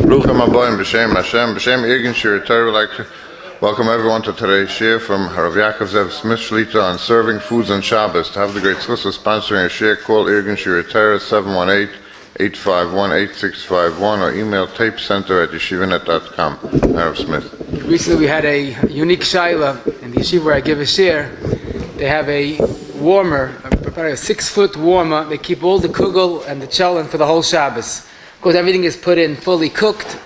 Bruchim Aboim B'Shem Hashem. B'Shem Irgin Shir Torah, would like to welcome everyone to today's shir from Rabbi Yaakov Zev Smith Shlita on serving foods on Shabbos. To have the great schus of sponsoring a shir, call Irgin Shir Torah 718-851-8651 or email tapecenter@yeshivanet.com. Rabbi Smith. Recently we had a unique shaila in the yeshiva where I give a shir. They have a warmer, about a 6-foot warmer. They keep all the kugel and the cholent for the whole Shabbos. Of course, everything is put in fully cooked.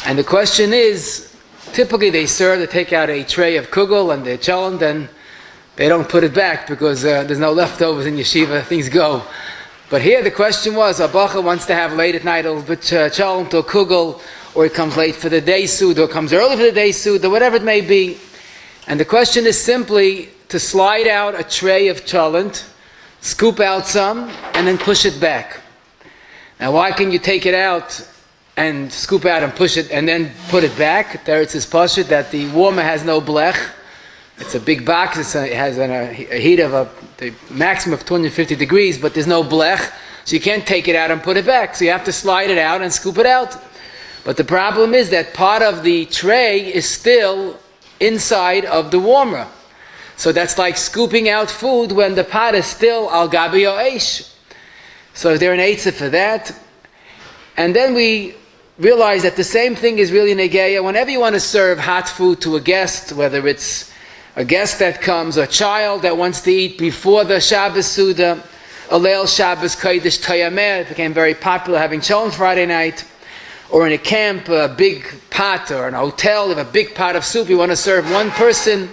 And the question is, typically they take out a tray of kugel and the cholent, and they don't put it back because there's no leftovers in yeshiva, things go. But here the question was, a bacha wants to have late at night a little bit cholent or kugel, or he comes late for the day seudah, or comes early for the day seudah, whatever it may be. And the question is simply to slide out a tray of cholent, scoop out some, and then push it back. Now, why can you take it out and scoop out and push it and then put it back? There it says pashut that the warmer has no blech. It's a big box. It has a heat of the maximum of 250 degrees, but there's no blech, so you can't take it out and put it back. So you have to slide it out and scoop it out. But the problem is that part of the tray is still inside of the warmer. So that's like scooping out food when the pot is still al gabi eish. So is there an eitzah for that? And then we realize that the same thing is really negeya. Whenever you want to serve hot food to a guest, whether it's a guest that comes, a child that wants to eat before the Shabbos seudah, a Leil Shabbos Kodesh Tayameh, it became very popular having cholent Friday night, or in a camp, a big pot, or in a hotel, you have a big pot of soup, you want to serve one person.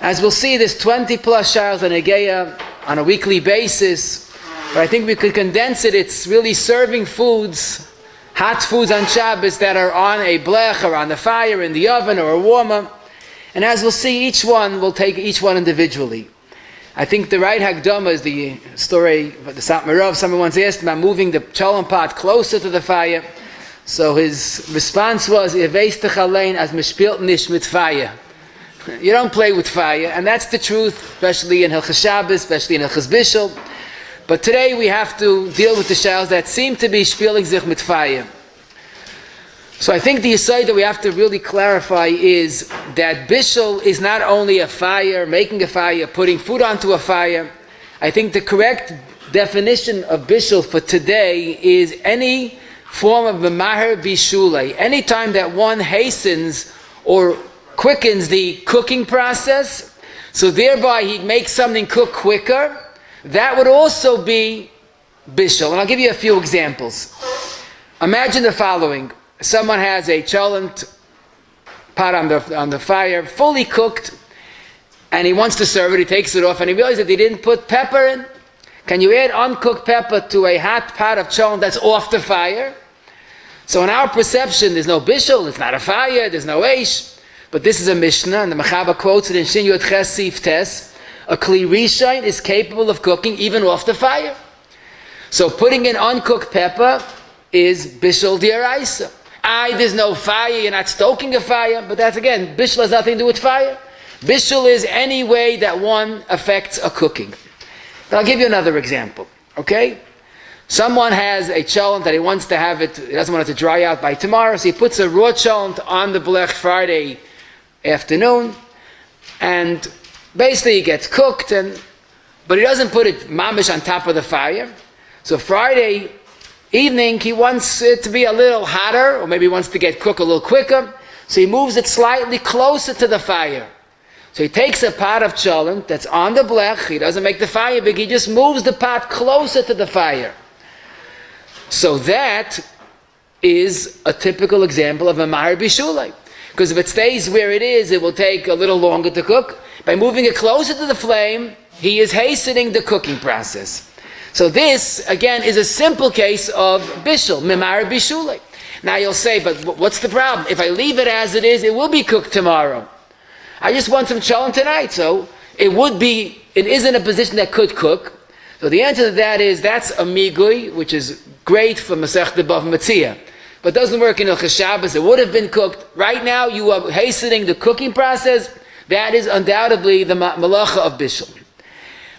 As we'll see, there's 20 plus shaylos on negeya on a weekly basis. But I think we could condense it. It's really serving foods, hot foods on Shabbos that are on a blech or on the fire, in the oven or a warmer. And as we'll see, we'll take each one individually. I think the right Hagdama is the story of the Satmarov. Someone once asked about moving the cholent pot closer to the fire. So his response was, as mispielt nicht mit fire. You don't play with fire, and that's the truth, especially in halachos Shabbos, especially in halachos bishul. But today we have to deal with the shaylos that seem to be spieling sich mit fire. So I think the aside that we have to really clarify is that bishul is not only a fire, making a fire, putting food onto a fire. I think the correct definition of bishul for today is any form of memahar bishulei. Any time that one hastens or quickens the cooking process, so thereby he makes something cook quicker, that would also be bishul. And I'll give you a few examples. Imagine the following. Someone has a cholent pot on the fire, fully cooked, and he wants to serve it. He takes it off, and he realizes that he didn't put pepper in. Can you add uncooked pepper to a hot pot of cholent that's off the fire? So in our perception, there's no bishul, it's not a fire, there's no eish. But this is a Mishnah, and the Mechaba quotes it in Shin Yud Ches Sif Tes. A kli rishain is capable of cooking even off the fire. So putting in uncooked pepper is bishul d'oraisa. There's no fire, you're not stoking a fire, but that's again, bishul has nothing to do with fire. Bishul is any way that one affects a cooking. But I'll give you another example, okay? Someone has a cholent that he wants to have it, he doesn't want it to dry out by tomorrow, so he puts a raw cholent on the blech Friday afternoon, and basically it gets cooked, but he doesn't put it mamish on top of the fire. So Friday evening he wants it to be a little hotter, or maybe he wants to get cooked a little quicker, so he moves it slightly closer to the fire. So he takes a pot of cholent that's on the blech, he doesn't make the fire big, he just moves the pot closer to the fire. So that is a typical example of a mahar bishulei. Because if it stays where it is, it will take a little longer to cook. By moving it closer to the flame, he is hastening the cooking process. So this, again, is a simple case of bishul, memahar bishulei. Now you'll say, but what's the problem? If I leave it as it is, it will be cooked tomorrow. I just want some cholent tonight, so it is in a position that could cook. So the answer to that is, that's a migui, which is great for Masechta Bav Metzia, but doesn't work in halachos Shabbos. It would have been cooked. Right now, you are hastening the cooking process. That is undoubtedly the malacha of bishul.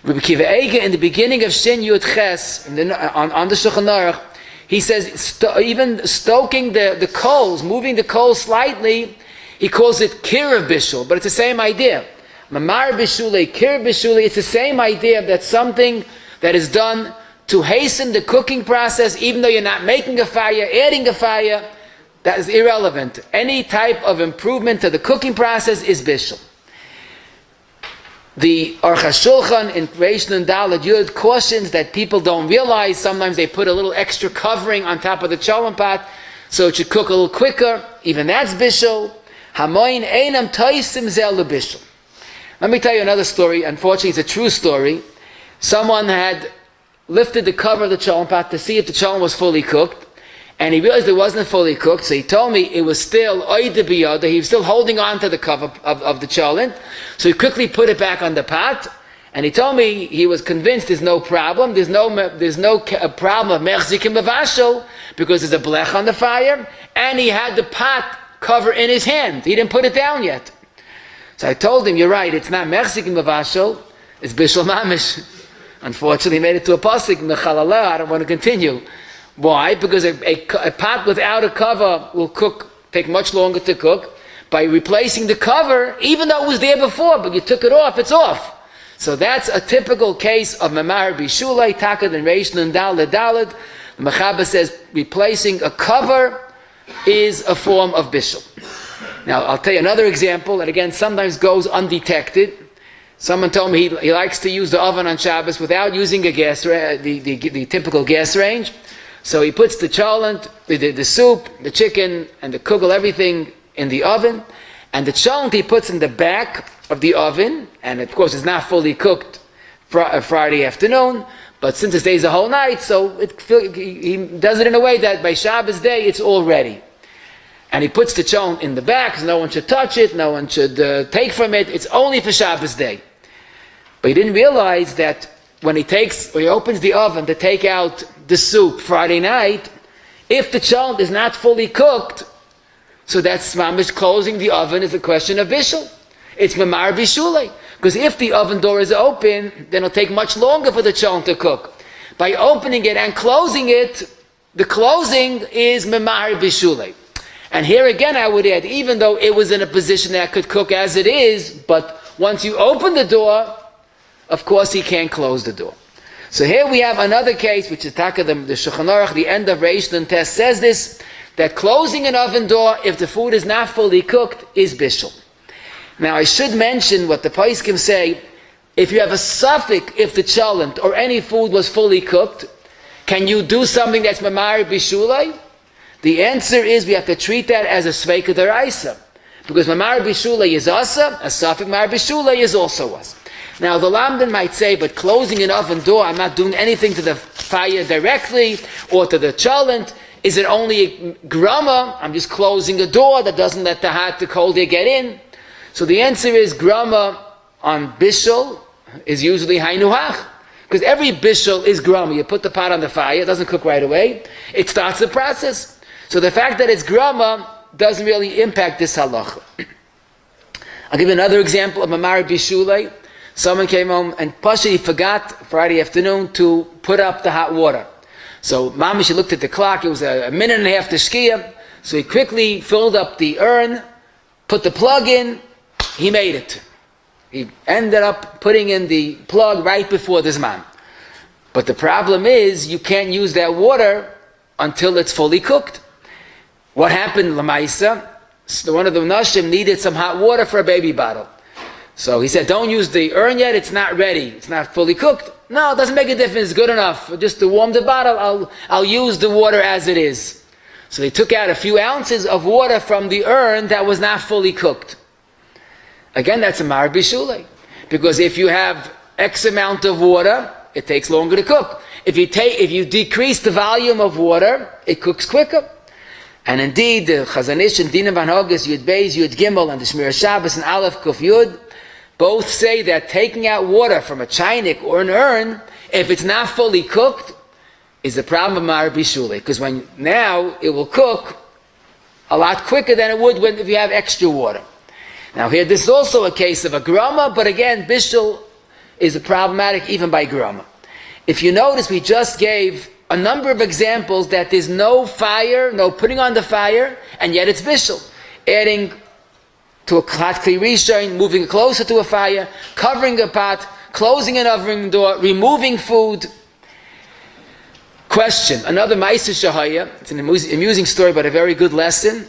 Rabbi Kiva Eiger, in the beginning of Shin Yud Ches, on the Shulchan Aruch, He says even stoking the coals, moving the coals slightly, he calls it kir bishul, but it's the same idea. Mamar bishule, kir bishule, it's the same idea that something that is done to hasten the cooking process, even though you're not making a fire, adding a fire, that is irrelevant. Any type of improvement to the cooking process is bishul. The Aruch HaShulchan in Reish Nun Daled Yud cautions that people don't realize sometimes they put a little extra covering on top of the cholent pot so it should cook a little quicker. Even that's bishul. Hamoin einam toisim zeh bishul. Let me tell you another story. Unfortunately, it's a true story. Someone had lifted the cover of the cholent pot to see if the cholent was fully cooked, and he realized it wasn't fully cooked, so he told me it was still oide biyada. He was still holding on to the cover of the cholent, so he quickly put it back on the pot, and he told me he was convinced there's no problem. There's no problem of mechzikim b'vashel because there's a blech on the fire, and he had the pot cover in his hand. He didn't put it down yet. So I told him, you're right, it's not mechzikim b'vashel, it's bishul mamish. Unfortunately, he made it to a pasuk, mechalala. I don't want to continue. Why? Because a pot without a cover will take much longer to cook. By replacing the cover, even though it was there before, but you took it off, it's off. So that's a typical case of mamar bishulei, takad and reish nun daled daled. The Mechaber says replacing a cover is a form of bishul. Now, I'll tell you another example that again sometimes goes undetected. Someone told me he likes to use the oven on Shabbos without using a gas, the typical gas range. So he puts the cholent, the soup, the chicken, and the kugel, everything in the oven. And the cholent he puts in the back of the oven. And of course it's not fully cooked Friday afternoon. But since it stays the whole night, so he does it in a way that by Shabbos day it's all ready. And he puts the cholent in the back, so no one should touch it, no one should take from it. It's only for Shabbos day. But he didn't realize that when he opens the oven to take out the soup Friday night, if the cholent is not fully cooked, so that's mamish closing the oven is a question of bishul. It's mamar bishulei. Because if the oven door is open, then it'll take much longer for the cholent to cook. By opening it and closing it, the closing is mamar bishulei. And here again I would add, even though it was in a position that could cook as it is, but once you open the door, of course he can't close the door. So here we have another case, which is Taka, the Shulchan Aruch, the end of Reish Nun Tes says this, that closing an oven door, if the food is not fully cooked, is bishul. Now I should mention what the Poskim say, if you have a suffix, if the cholent or any food was fully cooked, can you do something that's mamar bishulei? The answer is we have to treat that as a sveika deraisa. Because mamar bishulei is asa, a suffix mamar bishulei is also asa. Now the Lamdan might say, but closing an oven door, I'm not doing anything to the fire directly or to the cholent. Is it only grama? I'm just closing a door that doesn't let the cold air get in. So the answer is grama on bishul is usually hainuhach. Because every bishul is grama. You put the pot on the fire, it doesn't cook right away. It starts the process. So the fact that it's grama doesn't really impact this halacha. I'll give you another example of mamar bishulei. Someone came home and Pasha, he forgot Friday afternoon to put up the hot water. So Mamish looked at the clock, it was a minute and a half to shkia. So he quickly filled up the urn, put the plug in, he made it. He ended up putting in the plug right before the Zman. But the problem is, you can't use that water until it's fully cooked. What happened, Lamaisa? One of the Nashim needed some hot water for a baby bottle. So he said, don't use the urn yet, it's not ready, it's not fully cooked. No, it doesn't make a difference, it's good enough. Just to warm the bottle, I'll use the water as it is. So they took out a few ounces of water from the urn that was not fully cooked. Again, that's a mar bishulei. Because if you have X amount of water, it takes longer to cook. If you decrease the volume of water, it cooks quicker. And indeed, the Chazanish and Dinah Van Hogus, Yud Beis, Yud Gimel, and the Shmir Shabbos and Aleph Kuf Yud, both say that taking out water from a chaynik or an urn, if it's not fully cooked, is the problem of mar bishulei. Because now it will cook a lot quicker than it would if you have extra water. Now here, this is also a case of a grama, but again, bishul is problematic even by grama. If you notice, we just gave a number of examples that there's no fire, no putting on the fire, and yet it's bishul. Adding to a hot kli rishon, moving closer to a fire, covering a pot, closing an oven door, removing food. Question, another Ma'aser Shahaya, it's an amusing story but a very good lesson.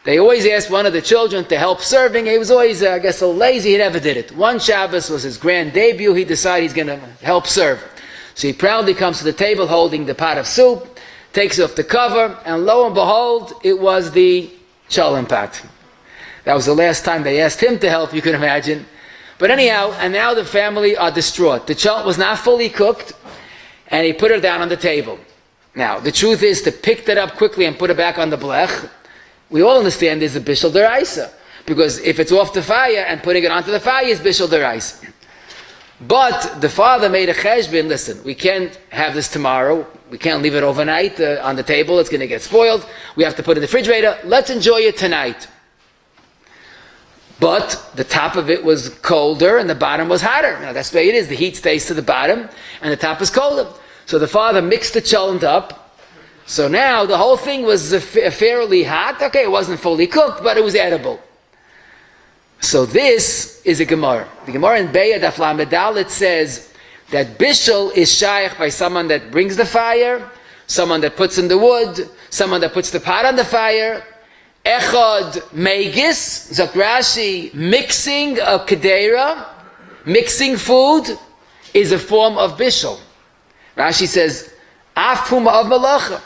They always asked one of the children to help serving. He was always, I guess, a little lazy, he never did it. One Shabbos was his grand debut, he decided he's going to help serve. So he proudly comes to the table holding the pot of soup, takes off the cover, and lo and behold, it was the cholent pot. That was the last time they asked him to help, you can imagine. But anyhow, and now the family are distraught. The cholent was not fully cooked, and he put it down on the table. Now, the truth is to pick that up quickly and put it back on the blech. We all understand there's a bishul deraisa, because if it's off the fire and putting it onto the fire is bishul deraisa. But the father made a cheshbon, listen, we can't have this tomorrow, we can't leave it overnight on the table, it's going to get spoiled, we have to put it in the refrigerator, let's enjoy it tonight. But the top of it was colder and the bottom was hotter. Now that's the way it is, the heat stays to the bottom and the top is colder. So the father mixed the cholent up. So now the whole thing was fairly hot. Okay, it wasn't fully cooked, but it was edible. So this is a Gemara. The Gemara in Be'ah Daf Lamed Dalet says that bishul is shaykh by someone that brings the fire, someone that puts in the wood, someone that puts the pot on the fire. Echad megis, Zok Rashi, mixing a kedera, mixing food is a form of bishul. Rashi says, afhuma of malacha.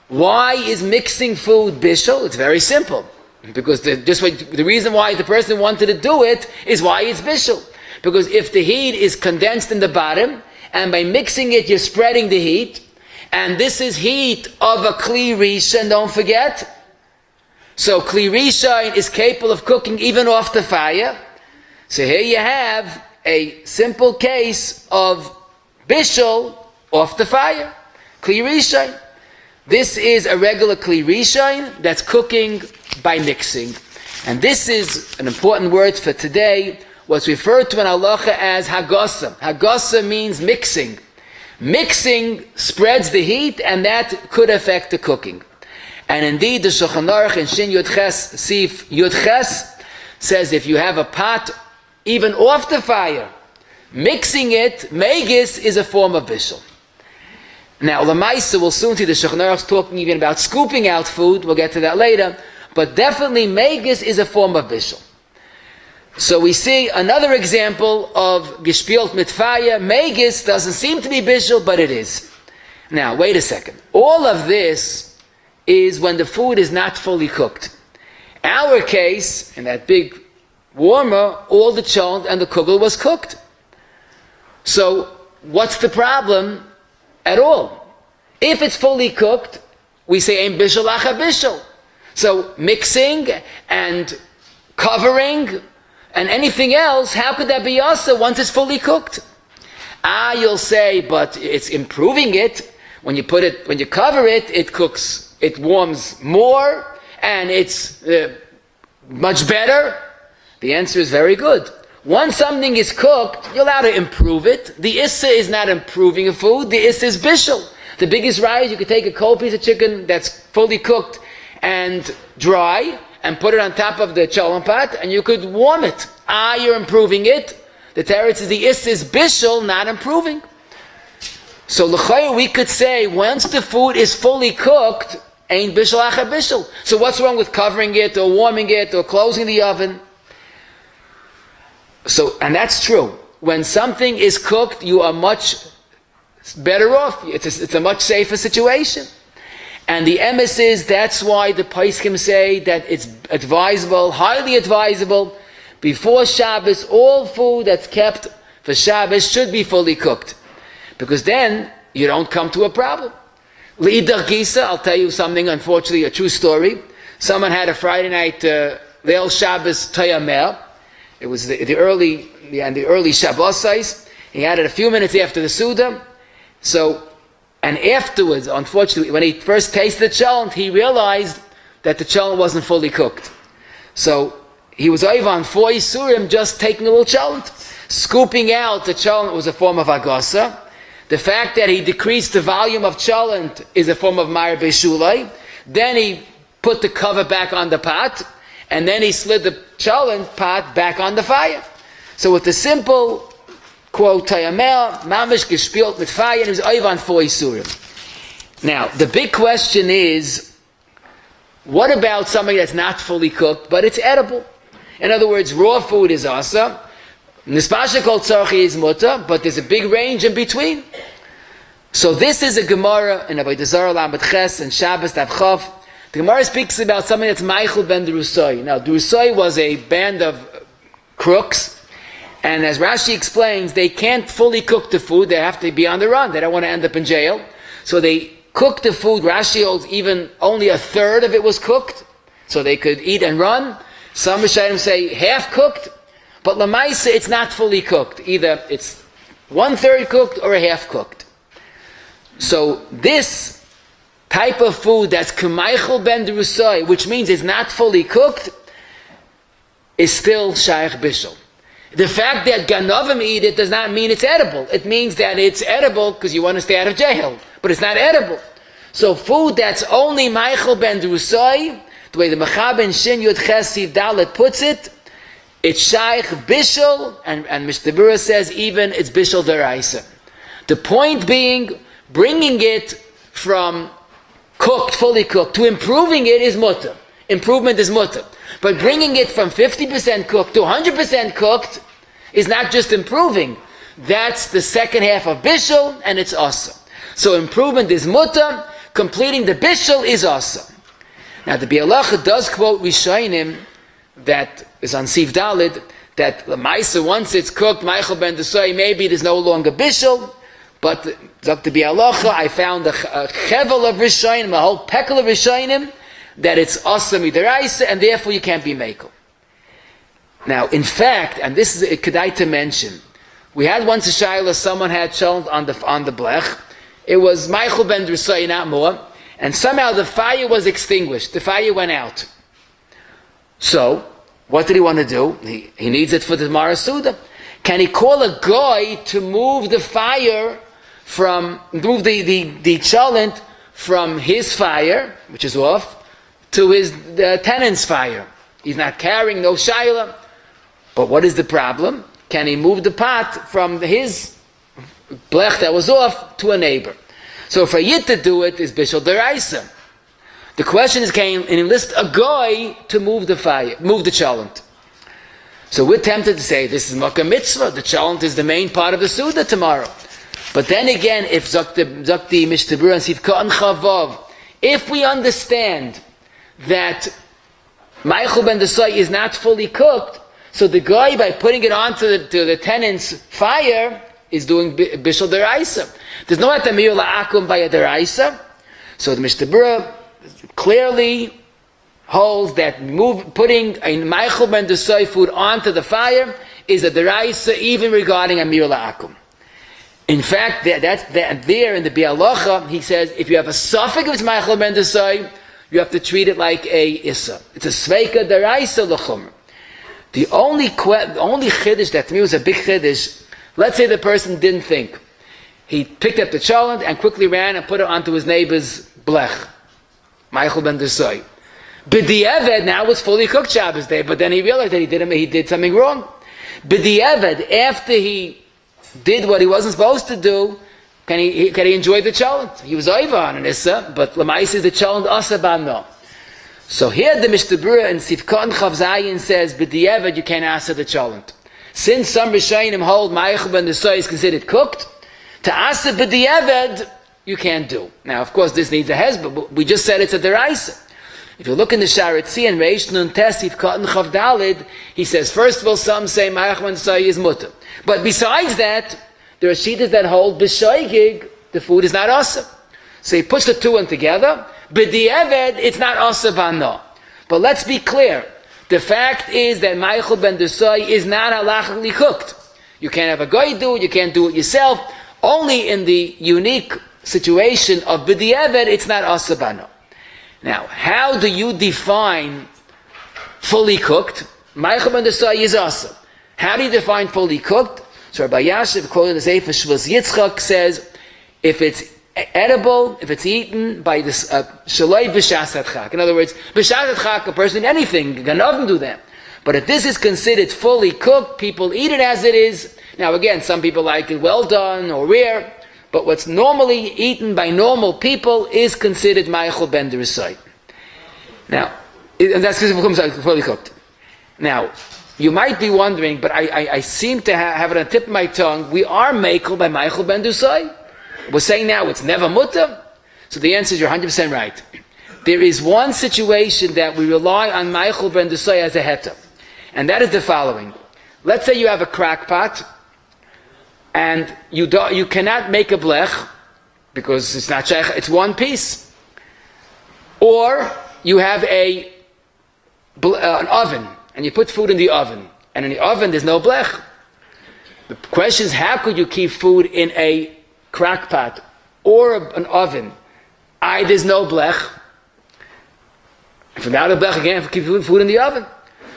Why is mixing food bishul? It's very simple. Because the reason why the person wanted to do it is why it's bishul. Because if the heat is condensed in the bottom, and by mixing it you're spreading the heat, and this is heat of a kli rishon, don't forget. So kli rishon is capable of cooking even off the fire. So here you have a simple case of bishul off the fire. Kli rishon. This is a regular kli rishon that's cooking by mixing. And this is an important word for today, what's referred to in halacha as hagasa. Hagasa means mixing. Mixing spreads the heat and that could affect the cooking. And indeed the Shulchan Aruch in Shin Yud Ches, Sif Yud Ches, says if you have a pot even off the fire, mixing it, megis, is a form of bishul. Now, Lamaisa, we'll soon see the Shulchan Aruch talking even about scooping out food. We'll get to that later. But definitely, megis is a form of bishul. So we see another example of gespielt mit fire. Megis doesn't seem to be bishul, but it is. Now, wait a second. All of this is when the food is not fully cooked. Our case, in that big warmer, all the cholent and the kugel was cooked. So, what's the problem? At all. If it's fully cooked, we say ein bishul acha bishul. So mixing and covering and anything else, how could that be also once it's fully cooked? You'll say, but it's improving it. When you cover it, it cooks, it warms more, and it's much better. The answer is very good. Once something is cooked, you're allowed to improve it. The issa is not improving a food, the issa is bishul. The biggest raya is you could take a cold piece of chicken that's fully cooked and dry, and put it on top of the cholent pot, and you could warm it. You're improving it. The teretz is the issa is bishul, not improving. So l'chayr we could say, once the food is fully cooked, ain't bishul acha bishul. So what's wrong with covering it, or warming it, or closing the oven? So, and that's true. When something is cooked, you are much better off. It's a much safer situation. And the emes is, that's why the Paiskim say that it's advisable, highly advisable, before Shabbos, all food that's kept for Shabbos should be fully cooked. Because then, you don't come to a problem. L'idach gisa, I'll tell you something, unfortunately, a true story. Someone had a Friday night, Leil Shabbos Tayamer. It was the early Shabbos. He had it a few minutes after the seudah. So, and afterwards, unfortunately, when he first tasted the cholent, he realized that the cholent wasn't fully cooked. So, he was over on 4 Yisurim just taking a little cholent. Scooping out the cholent was a form of agasa. The fact that he decreased the volume of cholent is a form of Ma'ir B'Shulai. Then he put the cover back on the pot, and then he slid the cholent pot back on the fire. So with the simple quote, Tayamel, Mamish gespielt mit fire, and it was over on 4 Isurim. Now, the big question is, what about something that's not fully cooked, but it's edible? In other words, raw food is asa. Nispasha kol tzarchi is muta, but there's a big range in between. So this is a Gemara in Rabbi Dazar Lamed Ches and Shabbos Tav Chav. The Gemara speaks about something that's Meichel ben Drusai. Now, Drusai was a band of crooks, and as Rashi explains, they can't fully cook the food. They have to be on the run. They don't want to end up in jail. So they cook the food. Rashi holds even only a third of it was cooked, so they could eat and run. Some Rishonim say half cooked, but Lamaisa, it's not fully cooked. Either it's 1/3 cooked or a half cooked. So this type of food that's kemאכל ben Drusai, which means it's not fully cooked, is still shaykh bishul. The fact that Ganovim eat it does not mean it's edible. It means that it's edible because you want to stay out of jail, but it's not edible. So food that's only Meichel ben Drusai, the way the Mechaben Shin Yud Ches Siv Dalet puts it, it's shaykh bishul, and Mr. Bura says even it's bishul deraisa. The point being, bringing it from cooked, fully cooked, to improving it is mutter. Improvement is mutter. But bringing it from 50% cooked to 100% cooked is not just improving. That's the second half of bishul, and it's awesome. So improvement is mutter, completing the bishul is awesome. Now the Bialacha does quote Rishonim that is on Siv Dalid, that the Maisa, once it's cooked, Meichel ben Drusai, maybe it is no longer bishul, but Dr. Bialacha, I found a chevel of Rishonim, a whole pekel of Rishonim, that it's awesome midaraisa, and therefore you can't be mekel. Now, in fact, and this is a kedai to mention, we had once a shayla, someone had cholent on the blech. It was Meichel ben Drusai, not more, and somehow the fire was extinguished. The fire went out. So, what did he want to do? He needs it for the Mara Seudah. Can he call a guy to move the fire move the cholent from his fire, which is off, to his tenant's fire? He's not carrying, no shayla. But what is the problem? Can he move the pot from his blech that was off to a neighbor? So for Yid to do it is bishul deraisa. The question is, can he enlist a guy to move the fire, move the cholent? So we're tempted to say this is makkah mitzvah. The cholent is the main part of the seudah tomorrow. But then again, if Zakti Mishtabur and Sivka and Chavav, if we understand that Meichel ben Drusai is not fully cooked, so the guy, by putting it onto the tenant's fire, is doing bishul deraisa. There's no atamir la'akum by a deraisa. So the Mishtabur clearly holds that putting a Meichel ben Drusai food onto the fire is a deraisa, even regarding amir la'akum. In fact, there in the Bialacha, he says, if you have a suffix of Meichel ben Drusai, you have to treat it like a issa. It's a sveika deraisa l'chumr. The only chiddush that to me was a big chiddush, let's say the person didn't think. He picked up the cholent and quickly ran and put it onto his neighbor's blech. Meichel ben Drusai. B'di'eved now was fully cooked Shabbos day, but then he realized that he did something wrong. B'di'eved, after he did what he wasn't supposed to do, can he enjoy the cholent? He was over on an issa, but l'mais is the cholent asa b'ano. So here the Mishtabura in Sivka and Chav Zayin says, b'di'eved you can't asa the cholent. Since some Rishonim hold Meichel ben Drusai is considered cooked, to asa b'di'eved you can't do. Now, of course, this needs a hezbollah, but we just said it's a deraisa. If you look in the Sharetzi and Reish Nun Tes Sivka and Chav Dalid, he says, first of all, some say Meichel ben Drusai is mutter. But besides that, there are shittas that hold b'shoigig, the food is not asa. So he puts the two in together. B'di'eved, it's not asa b'ano. But let's be clear. The fact is that Meichel ben Drusai is not halachically cooked. You can't have a guy do it, you can't do it yourself. Only in the unique situation of b'di'eved, it's not asa b'ano. Now, how do you define fully cooked? Meichel ben Drusai is asa. How do you define fully cooked? So Rabbi Yashiv, quoting the Sefer Shvus Yitzchak, says, if it's edible, if it's eaten by this shaloi b'shas adchak. In other words, b'shas adchak, a person eat anything, can often do that. But if this is considered fully cooked, people eat it as it is. Now again, some people like it well done or rare, but what's normally eaten by normal people is considered ma'achol ben Drusai. Now, and that's because it becomes fully cooked. Now, you might be wondering, but I seem to have it on the tip of my tongue, we are ma'achol by ma'achol ben Drusai. We're saying now it's never mutter. So the answer is you're 100% right. There is one situation that we rely on ma'achol ben Drusai as a heter. And that is the following. Let's say you have a crack pot, and you cannot make a blech, because it's not shaykh, it's one piece. Or you have an oven, and you put food in the oven, and in the oven there's no blech. The question is, how could you keep food in a crack pot or an oven? There's no blech. If without a blech, again, keep food in the oven.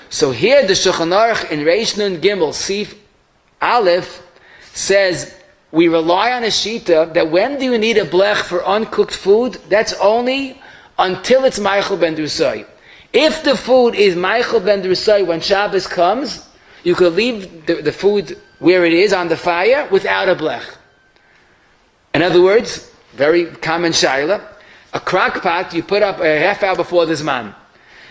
So here the Shulchan Aruch in Reish Nun Gimel Sif Aleph says we rely on a shita that when do you need a blech for uncooked food? That's only until it's ma'achol ben Drusai. If the food is ma'achol ben Drusai when Shabbos comes, you could leave the food where it is on the fire without a blech. In other words, very common shaila, a crock pot you put up a half hour before the Zman.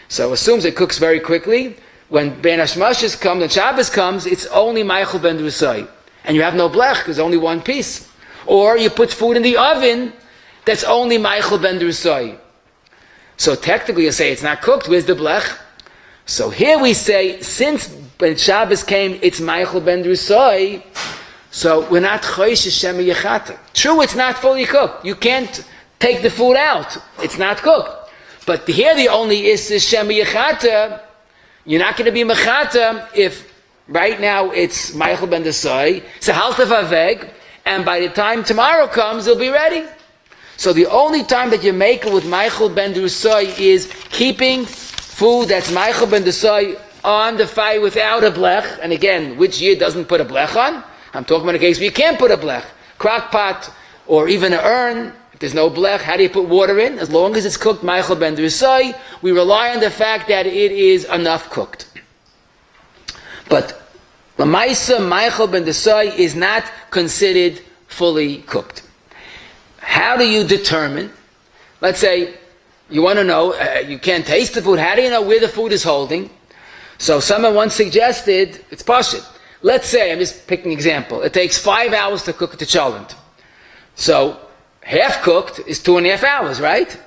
So assumes it cooks very quickly. When Ben Hashmashis comes, when Shabbos comes, it's only ma'achol ben Drusai. And you have no blech, there's only one piece. Or you put food in the oven, that's only ma'achol ben Drusai. So technically you say it's not cooked, where's the blech? So here we say, since when Shabbos came, it's ma'achol ben Drusai, so we're not choishes shemi yechata. True, it's not fully cooked. You can't take the food out. It's not cooked. But here the only is shemi yechata. You're not going to be mechata if right now it's ma'achol ben Drusai, it's a halta vaveg, and by the time tomorrow comes, it'll be ready. So the only time that you make it with ma'achol ben Drusai is keeping food that's ma'achol ben Drusai on the fire without a blech. And again, which year doesn't put a blech on? I'm talking about a case where you can't put a blech. Crock pot or even an urn, if there's no blech, how do you put water in? As long as it's cooked ma'achol ben Drusai, we rely on the fact that it is enough cooked. But l'maisa ma'achol ben Drusai is not considered fully cooked. How do you determine? Let's say you want to know, you can't taste the food. How do you know where the food is holding? So someone once suggested, it's pashut. Let's say, I'm just picking an example, it takes 5 hours to cook the cholent. So half cooked is 2.5 hours, right?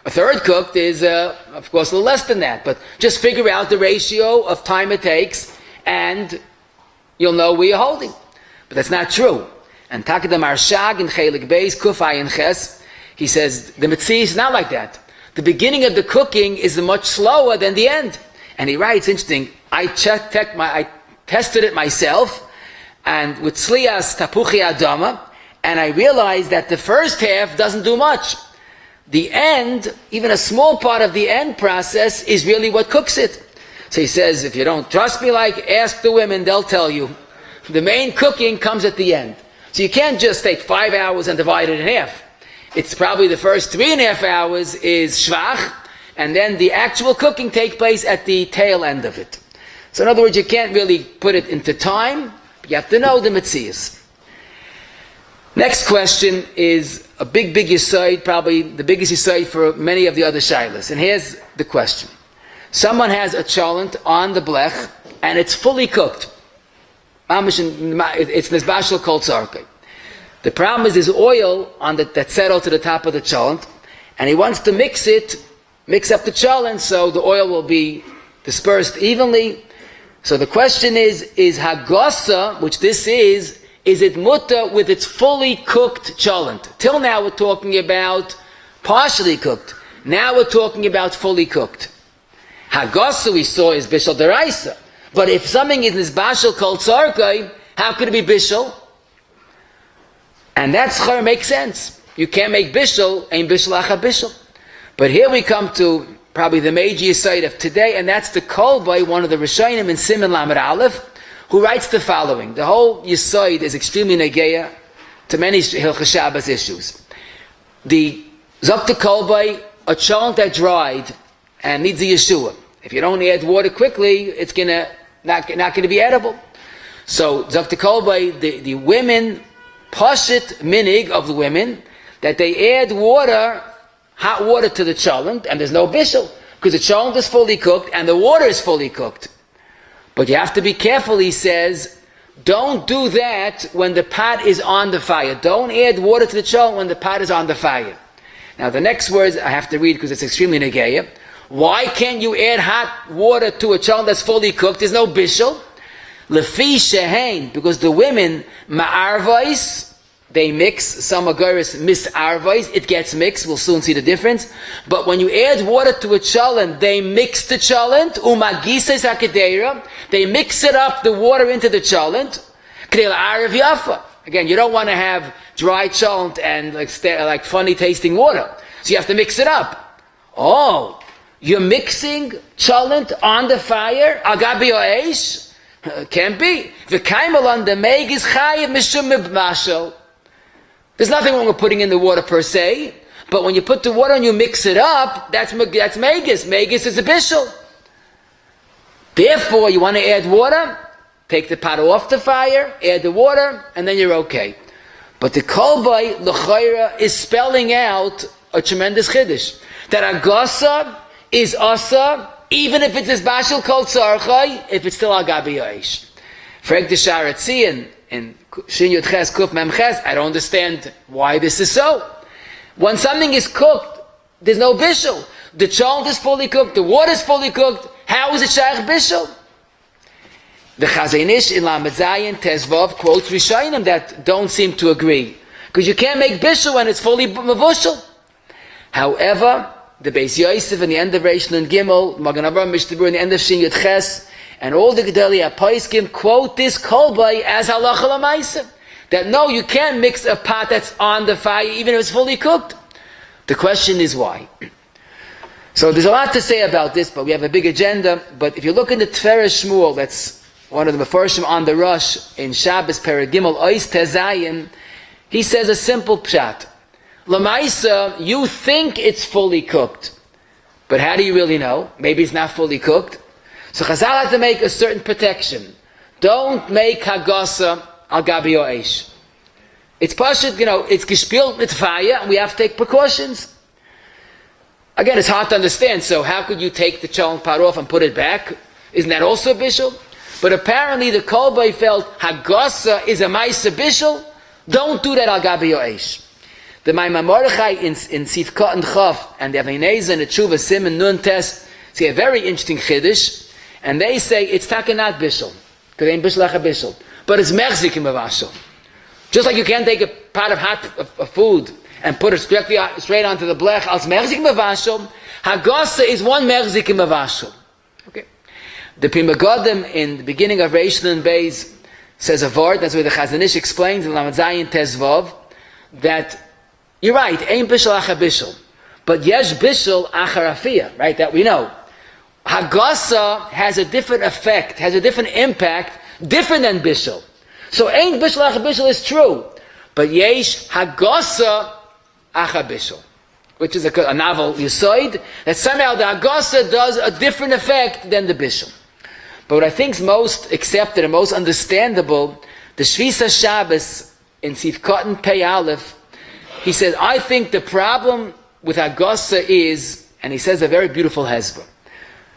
A third cooked is, of course, a little less than that. But just figure out the ratio of time it takes, and you'll know where you're holding. But that's not true. And Takad Marshag in Chelik Beis Kuf Ayin Ches, he says the mitzvah is not like that. The beginning of the cooking is much slower than the end. And he writes, interesting, I tested it myself, and with Tzlias Tapuchi Adama, and I realized that the first half doesn't do much. The end, even a small part of the end process, is really what cooks it. So he says, if you don't trust me, ask the women, they'll tell you. The main cooking comes at the end. So you can't just take 5 hours and divide it in half. It's probably the first 3.5 hours is shvach, and then the actual cooking takes place at the tail end of it. So in other words, you can't really put it into time, but you have to know the mitzvahs. Next question is a big yesod, probably the biggest yesod for many of the other shilas. And here's the question. Someone has a cholent on the blech, and it's fully cooked. It's nizbashal kol tzarkei. The problem is there's oil on that's settled to the top of the cholent, and he wants to mix up the cholent so the oil will be dispersed evenly. So the question is hagasa, which this is it mutter with its fully cooked cholent? Till now we're talking about partially cooked. Now we're talking about fully cooked. Hagasa we saw is bishul deraisa. But if something is nizbashal kol tzarkei, how could it be bishul? And that's chayr makes sense. You can't make bishul, ain't bishul acha bishul. But here we come to probably the major yesod of today, and that's the Kolbay, one of the Rishonim in Siman Lamed Aleph, who writes the following. The whole yesod is extremely negeya to many Hilchos Shabbos issues. The Zokta Kolbay, a cholent that dried and needs a Yeshua. If you don't add water quickly, it's not gonna be edible. So Zokta Kolbay, the women, Pashit minig of the women, that they add water, hot water to the cholent, and there's no bishul, because the cholent is fully cooked and the water is fully cooked. But you have to be careful, he says, don't do that when the pot is on the fire. Don't add water to the cholent when the pot is on the fire. Now the next words I have to read because it's extremely negeya. Why can't you add hot water to a cholent that's fully cooked? There's no bishul. Lefi shehein, because the women, ma'arvais, they mix, some agoris misarvais, it gets mixed, we'll soon see the difference. But when you add water to a cholent, they mix the cholent, umagises hakedera, they mix it up, the water into the cholent, kril arav yafa. Again, you don't want to have dry cholent and like funny tasting water. So you have to mix it up. Oh, you're mixing cholent on the fire, agabi o'esh? Can't be. V'kaimal on the meg is chayiv mishum mibmashel. There's nothing wrong with putting in the water per se, but when you put the water and you mix it up, that's megas. Megas is a bishul. Therefore, you want to add water, take the pot off the fire, add the water, and then you're okay. But the kolbay l'chayra is spelling out a tremendous chiddush that agasa is asa, even if it's this bashul called tzarchay, if it's still agabi yoish. Frek the Sharatzian in Shin Yud Ches Kuf Mem Ches, I don't understand why this is so. When something is cooked, there's no bishul. The cholent is fully cooked, the water is fully cooked. How is it shaykh bishul? The Chazanish in Lamed Zayin Tezvav quotes Rishonim that don't seem to agree, because you can't make bishul when it's fully mavushal. However, the Beis Yosef in the end of Reish Nun Gimel, Magen Avraham Mishtabur in the end of Shin Yud Ches, and all the Gedali HaPoiskim quote this kolbay as halacha l'maisa. That no, you can't mix a pot that's on the fire even if it's fully cooked. The question is why. So there's a lot to say about this, but we have a big agenda. But if you look in the Tiferes Shmuel, that's one of the Mefarshim on the Rush, in Shabbos Perek Gimel Ois Tezayim, he says a simple pshat. L'maisa, you think it's fully cooked, but how do you really know? Maybe it's not fully cooked. So Chazal had to make a certain protection. Don't make hagasa al gabi o'esh. It's pashut, it's gespielt with fire, and we have to take precautions. Again, it's hard to understand, so how could you take the cholent pot off and put it back? Isn't that also a bishul? But apparently the kolbay felt hagasa is a ma'isa bishul. Don't do that al gabi o'esh. The Maimon Mordechai in Sifkot and Chaf, and the Avineza and the Tshuva Sim and Nun Tes, see a very interesting chiddush. And they say it's taka not bishul, because it ain't bishul like a bishul, but it's mechzik in mavashul. Just like you can't take a pot of hot food and put it straight onto the blech als mechzik in mavashul, hagasa is one mechzik in mavashul. Okay. The Pri Megadim in the beginning of Reish Nun Beis says a word. That's where the Chazanish explains in Lamed Zayin Tezvav that you're right, ain't bishul like a bishul, but yesh bishul achar afiyah, right? That we know. Hagasa has a different effect, has a different impact, different than bishul. So ain't bishul acha bishul is true, but yesh hagasa acha bishul, which is a novel yisoid, that somehow the hagasa does a different effect than the bishul. But what I think is most accepted and most understandable, the Shvisa Shabbos in Sifkot and Pei Aleph, he says, I think the problem with hagasa is, and he says a very beautiful hezbollah.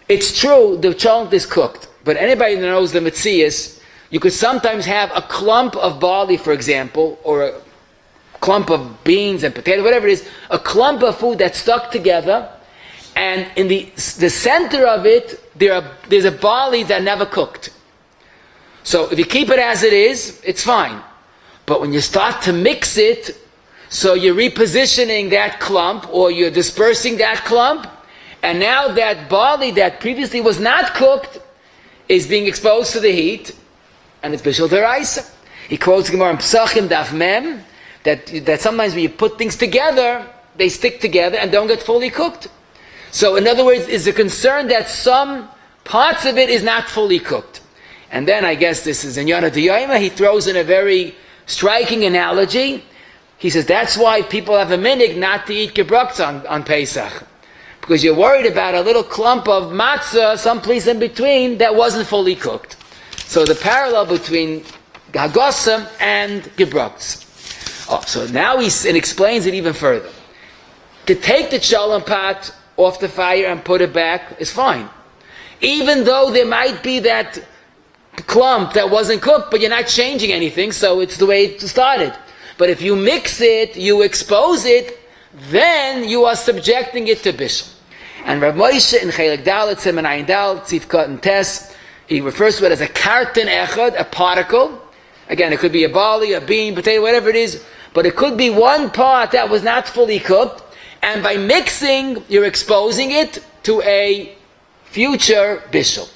It's true, the cholent is cooked, but anybody that knows the Metzias, you could sometimes have a clump of barley, for example, or a clump of beans and potatoes, whatever it is, a clump of food that's stuck together, and in the center of it, there's a barley that never cooked. So if you keep it as it is, it's fine. But when you start to mix it, so you're repositioning that clump, or you're dispersing that clump, and now that barley that previously was not cooked is being exposed to the heat, and it's bishul deraisa. He quotes Gemara in Pesachim Daf Mem that sometimes when you put things together, they stick together and don't get fully cooked. So in other words, is the concern that some parts of it is not fully cooked. And then I guess this is in Yonah D'Yoyma, he throws in a very striking analogy. He says that's why people have a minhag not to eat gebrocks on Pesach. Because you're worried about a little clump of matzah someplace in between that wasn't fully cooked. So the parallel between hagosa and gebrocks. So now he explains it even further. To take the cholent pot off the fire and put it back is fine. Even though there might be that clump that wasn't cooked, but you're not changing anything, so it's the way it started. But if you mix it, you expose it, then you are subjecting it to bishul. And Rav Moshe in Chelek Dalet, Siman Ayin Dalet, Tzivkot and Tes, he refers to it as a karton echad, a particle. Again, it could be a barley, a bean, potato, whatever it is, but it could be one part that was not fully cooked, and by mixing, you're exposing it to a future bishul.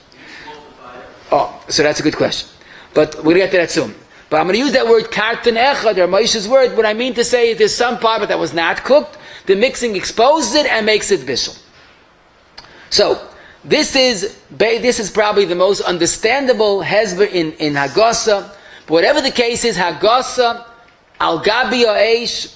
So that's a good question. But we're going to get to that soon. But I'm going to use that word karton echad, or Moshe's word. What I mean to say is there's some part of it that was not cooked. The mixing exposes it and makes it bishul. So this is probably the most understandable hezber in hagosa. But whatever the case is, hagosa al gabi ha'esh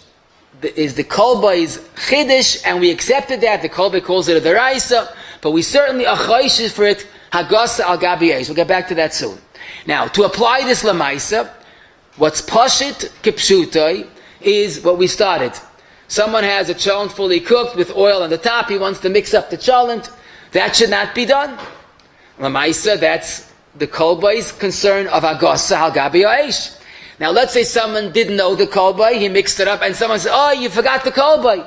is the kolbai's chiddush, and we accepted that. The kolbai calls it a deraisa, but we certainly are choishes for it hagosa al gabi ha'esh. We'll get back to that soon. Now, to apply this lamaisa, what's pashit kipshutai is what we started. Someone has a cholent fully cooked with oil on the top. He wants to mix up the cholent. That should not be done. Lamaisa, that's the kolbai's concern of hagosa al gabi ha'esh. Now, let's say someone didn't know the kolbai, he mixed it up, and someone said, "Oh, you forgot the kolbai."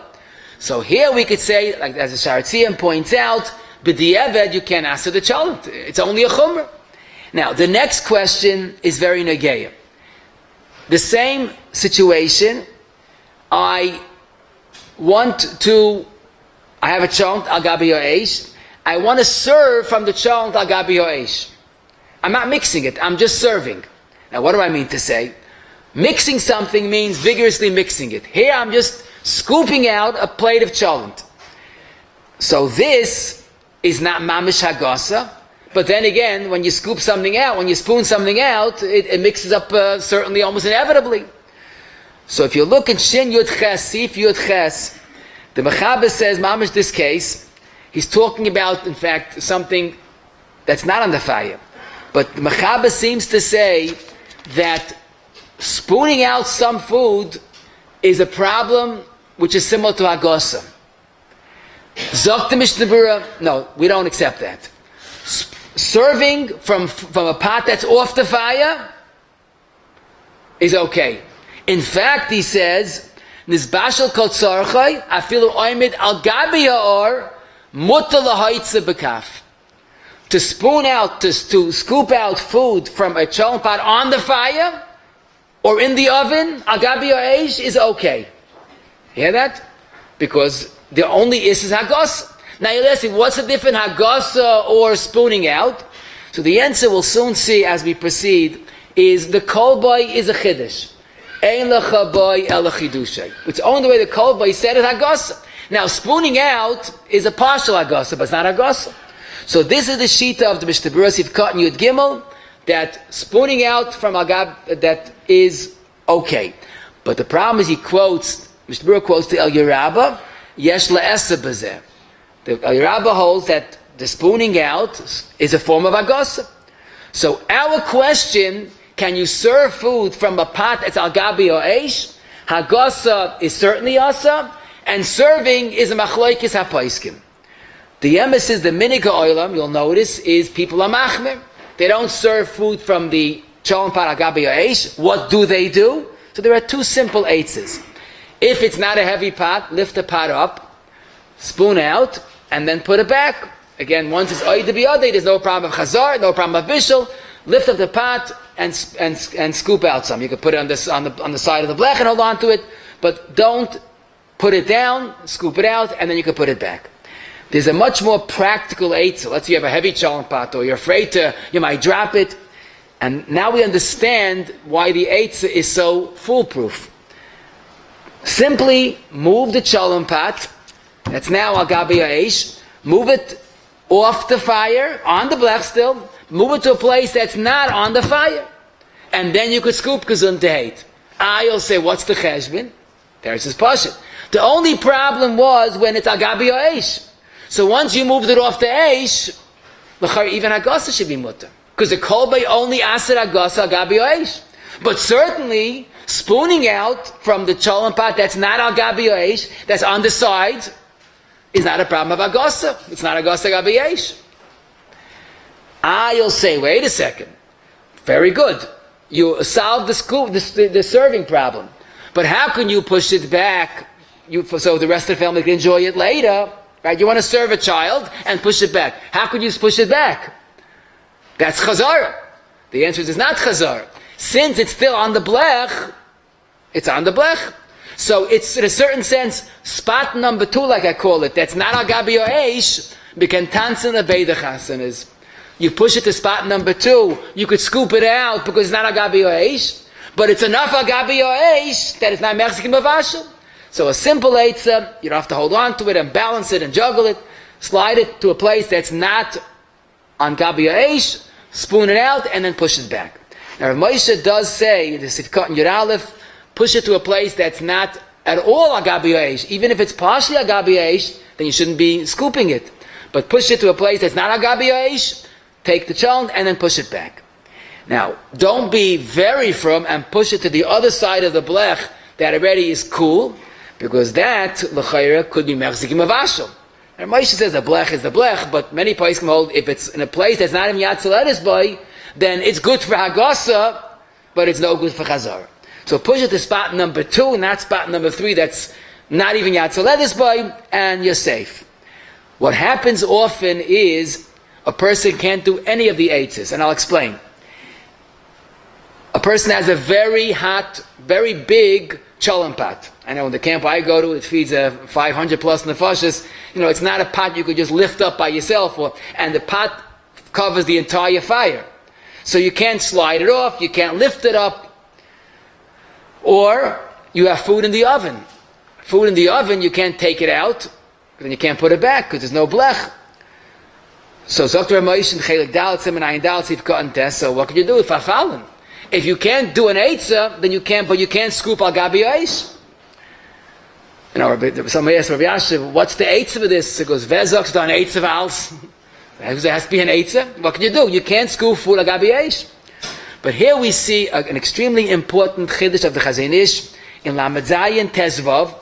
So here we could say, like as the Sharatzian points out, b'di'eved you can't answer the cholent. It's only a chumrah. Now, the next question is very negeya. The same situation, I have a cholent al gabi ha'esh. I want to serve from the cholent al gabi ha'esh. I'm not mixing it, I'm just serving. Now, what do I mean to say? Mixing something means vigorously mixing it. Here I'm just scooping out a plate of cholent. So this is not mamish hagosa. But then again, when you scoop something out, when you spoon something out, it mixes up certainly almost inevitably. So if you look at Shin Yud Ches, Sif Yud Ches, the Mechaber says, mamish this case, he's talking about, in fact, something that's not on the fire. But the Mechaber seems to say that spooning out some food is a problem which is similar to hagosa. Zok the Mishnah Berurah, no, we don't accept that. Serving from a pot that's off the fire is okay. In fact, he says, Nizbashal kol tzorchai afilu oimid al gabi ha'or mutar lahaitze bekaf. To spoon out, to scoop out food from a cholent pot on the fire or in the oven, al gabi ha'esh, is okay. Hear that? Because the only is hagosa. Now you're asking, what's the difference, hagosa or spooning out? So the answer we'll soon see as we proceed is the kolbai is a chiddush. Ein lecha bai ela chidushay. It's only the way the kolbai said it hagosa. Now spooning out is a partial hagosa, but it's not hagosa. So this is the shita of the Mishnah Berurah Sivkot and Yud Gimel, that spooning out from agab, that is okay. But the problem is Mishnah Berurah quotes the El Yerabah, yesh le'esa b'zeh. The El Yerabah holds that the spooning out is a form of hagosa. So our question, can you serve food from a pot that's al gabi ha'esh? Hagosa is certainly asa, and serving is a machloikis hapaiskim. The emes is the minig ha'olam, you'll notice, is people are machmer. They don't serve food from the cholent pot al gabi ha'esh. What do they do? So there are two simple eitzes. If it's not a heavy pot, lift the pot up, spoon out, and then put it back. Again, once it's oid to be odei, there's no problem of chazar, no problem of bishul. Lift up the pot and scoop out some. You could put it on the side of the blech and hold on to it, but don't put it down, scoop it out, and then you can put it back. There's a much more practical eitzah. Let's say you have a heavy cholent pot, or you're afraid you might drop it. And now we understand why the eitzah is so foolproof. Simply move the cholent pot, that's now al gabi ha'esh, move it off the fire, on the blech still, move it to a place that's not on the fire. And then you could scoop gesund to hate. You'll say, what's the cheshbon? There's his pashut. The only problem was when it's agabi eish. So once you moved it off the eish, even agasa should be mutter. Because the kolbay only aser agasa agabi eish. But certainly, spooning out from the cholent pot that's not agabi eish, that's on the side, is not a problem of agasa. It's not agasa agabi eish. You'll say, wait a second. Very good. You solved the serving problem. But how can you push it back so the rest of the family can enjoy it later? Right? You want to serve a child and push it back. How could you push it back? That's chazara. The answer is it's not chazara. Since it's still on the blech, it's on the blech. So it's, in a certain sense, spot number 2, like I call it, that's not agabi or eish, bekan tanzen a beidach is. You push it to spot number 2, you could scoop it out because it's not agabi or eish, but it's enough agabi or eish that it's not Mexican mavashel. So a simple eitzah, you don't have to hold on to it and balance it and juggle it, slide it to a place that's not on gabi or eish, spoon it out, and then push it back. Now Rav Moshe does say, this is cut in Yud Aleph, push it to a place that's not at all agabi or eish. Even if it's partially agabi or eish, then you shouldn't be scooping it. But push it to a place that's not agabi or eish, take the cholent and then push it back. Now, don't be very firm and push it to the other side of the blech that already is cool, because that, l'chayra, could be mechzikim avashel. And Moshe says the blech is the blech, but many places can hold, if it's in a place that's not in Yatzaledis boy, then it's good for Hagasa, but it's no good for Chazar. So push it to spot number 2, not spot number 3, that's not even Yatzaledis boy, and you're safe. What happens often is, a person can't do any of the eitzes, and I'll explain. A person has a very hot, very big cholent pot. I know in the camp I go to, it feeds 500 plus nefashos. It's not a pot you could just lift up by yourself, and the pot covers the entire fire. So you can't slide it off, you can't lift it up, or you have food in the oven. Food in the oven, you can't take it out, then you can't put it back because there's no blech. So Dr. Moshe and Chelik Dalet Sim and Ayin Dalet Sif Cotton Test. So what can you do if fallen? If you can't do an eitzah, then you can't. But you can't scoop al gabi eish. Somebody asked Rabbi Yashiv, "What's the eitzah for this?" He goes, "Vezok's done eitzah als." There has to be an eitzah. What can you do? You can't scoop food al gabi eish. But here we see an extremely important chiddush of the Chazon Ish in Lamed Zayin Tezvav,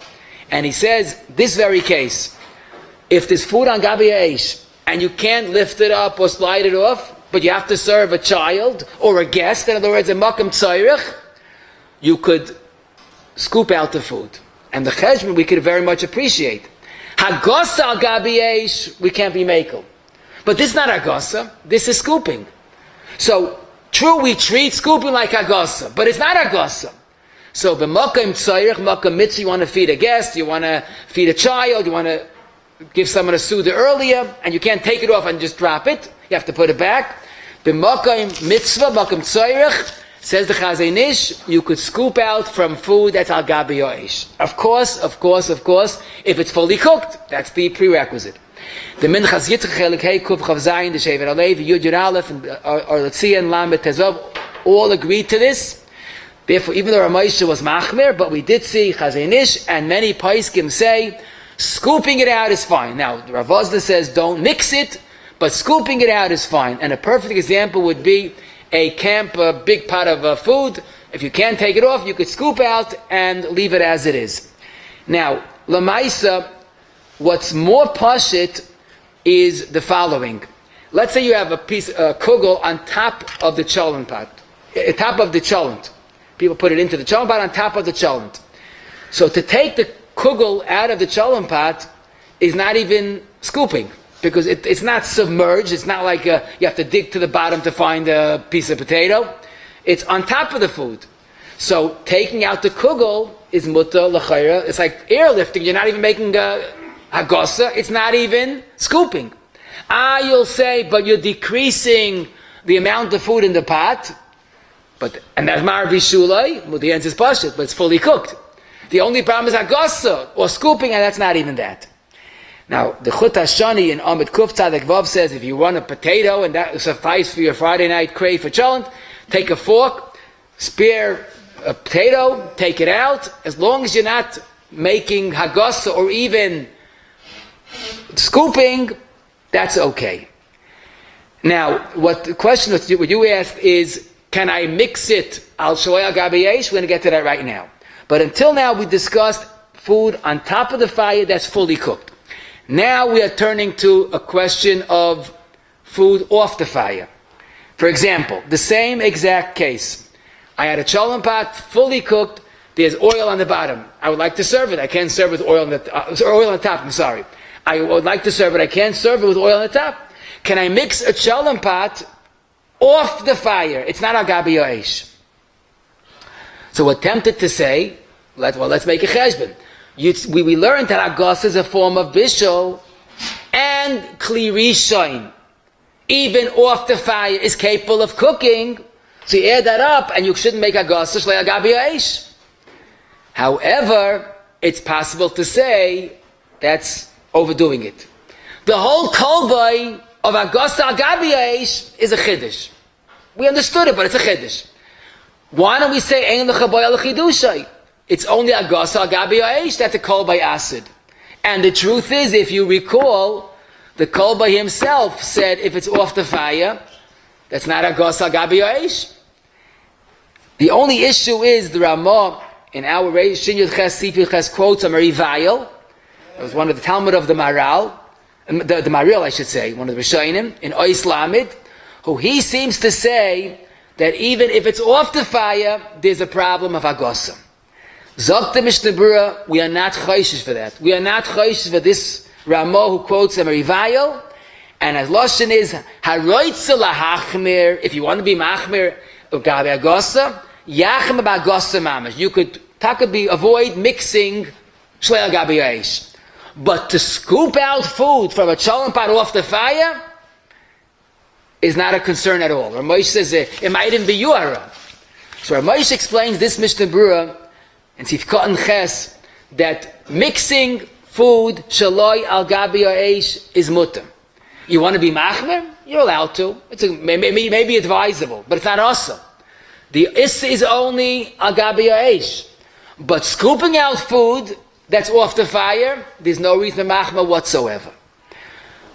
and he says this very case: if there's food on gabi eish, and you can't lift it up or slide it off, but you have to serve a child or a guest, in other words, a makam tzayrich, you could scoop out the food. And the cheshbon we could very much appreciate. Hagasa al gabi eish, we can't be makel. But this is not hagasa, this is scooping. So, true, we treat scooping like hagasa, but it's not hagasa. So, b'makam tzayrich, makam mitzvah, you want to feed a guest, you want to feed a child, you want to give someone a seudah earlier, and you can't take it off and just drop it. You have to put it back. B'makam mitzvah, makam tzayrich, says the Chazon Ish, you could scoop out from food that's al gabi yoish. Of course, if it's fully cooked, that's the prerequisite. The Minchas Yitzchak Chelik Hey Kuf Chav Zayin, the Shevet Alev, Yud Yud Aleph, and Letzia and Lamed Tezvav all agreed to this. Therefore, even though Ramosha was machmir, but we did see Chazon Ish and many poskim say scooping it out is fine. Now, Rav Ozda says don't mix it, but scooping it out is fine. And a perfect example would be a big pot of food. If you can't take it off, you could scoop out and leave it as it is. Now, Lamaisa, what's more pashit is the following. Let's say you have a piece of kugel on top of the cholent pot, top of the cholent. People put it into the cholent pot on top of the cholent. So to take the kugel out of the cholent pot is not even scooping, because it's not submerged. It's not like you have to dig to the bottom to find a piece of potato. It's on top of the food. So taking out the kugel is muta l'chayra. It's like airlifting. You're not even making hagasa. It's not even scooping. You'll say, but you're decreasing the amount of food in the pot. And that's mar bishulai. Well, the answer is pashut, but it's fully cooked. The only problem is hagasa or scooping, and that's not even that. Now, the Chut Hashani in Amid Kuf Tzadek Vav says if you want a potato and that suffices for your Friday night crave for cholent, take a fork, spear a potato, take it out. As long as you're not making hagasa or even scooping, that's okay. Now, what the question what you asked is, can I mix it al shalei al gabi eish? We're going to get to that right now. But until now, we discussed food on top of the fire that's fully cooked. Now we are turning to a question of food off the fire. For example, the same exact case. I had a cholent pot, fully cooked. There's oil on the bottom. I would like to serve it. I can't serve it with oil on the top. I'm sorry. I would like to serve it. I can't serve it with oil on the top. Can I mix a cholent pot off the fire? It's not al gabi eish. So we're tempted to say, let's make a cheshbon. We learned that hagasa is a form of bishul, and kli rishon, even off the fire, is capable of cooking. So you add that up, and you shouldn't make hagasa shlei al gabi eish. However, it's possible to say that's overdoing it. The whole kolbay of hagasa al gabi eish is a chiddush. We understood it, but it's a chiddush. Why don't we say ein lechaboy al chidushay? It's only hagasa al gabi eish that the kolbay acid. And the truth is, if you recall, the kolbay himself said if it's off the fire, that's not hagasa al gabi eish. The only issue is the Ramah in our Shin Yud Ches Sif Yud Ches quotes a Merivayel. It was one of the Talmud of the Maral, the Maril, I should say, one of the Rishonim in Ois Lamed, who he seems to say that even if it's off the fire, there's a problem of hagasa. Zok the Mishnah Berurah, we are not choishes for that. We are not choishes for this Ramah who quotes a Merivayel, and his lashon is haroitza lahachmir. If you want to be machmir gabi hagasa, yachem b'hagasa mamash. You could avoid mixing shlei al gabi eish. But to scoop out food from a cholent pot off the fire is not a concern at all. Ramesh says it might even be yuara. So Ramesh explains this Mishnah Berurah and Sifkat and Ches that mixing food shaloi al gabi eish is mutter. You want to be machmer? You're allowed to. It's maybe advisable, but it's not awesome. The issa is only al gabi eish. But scooping out food that's off the fire, there's no reason to machmer whatsoever.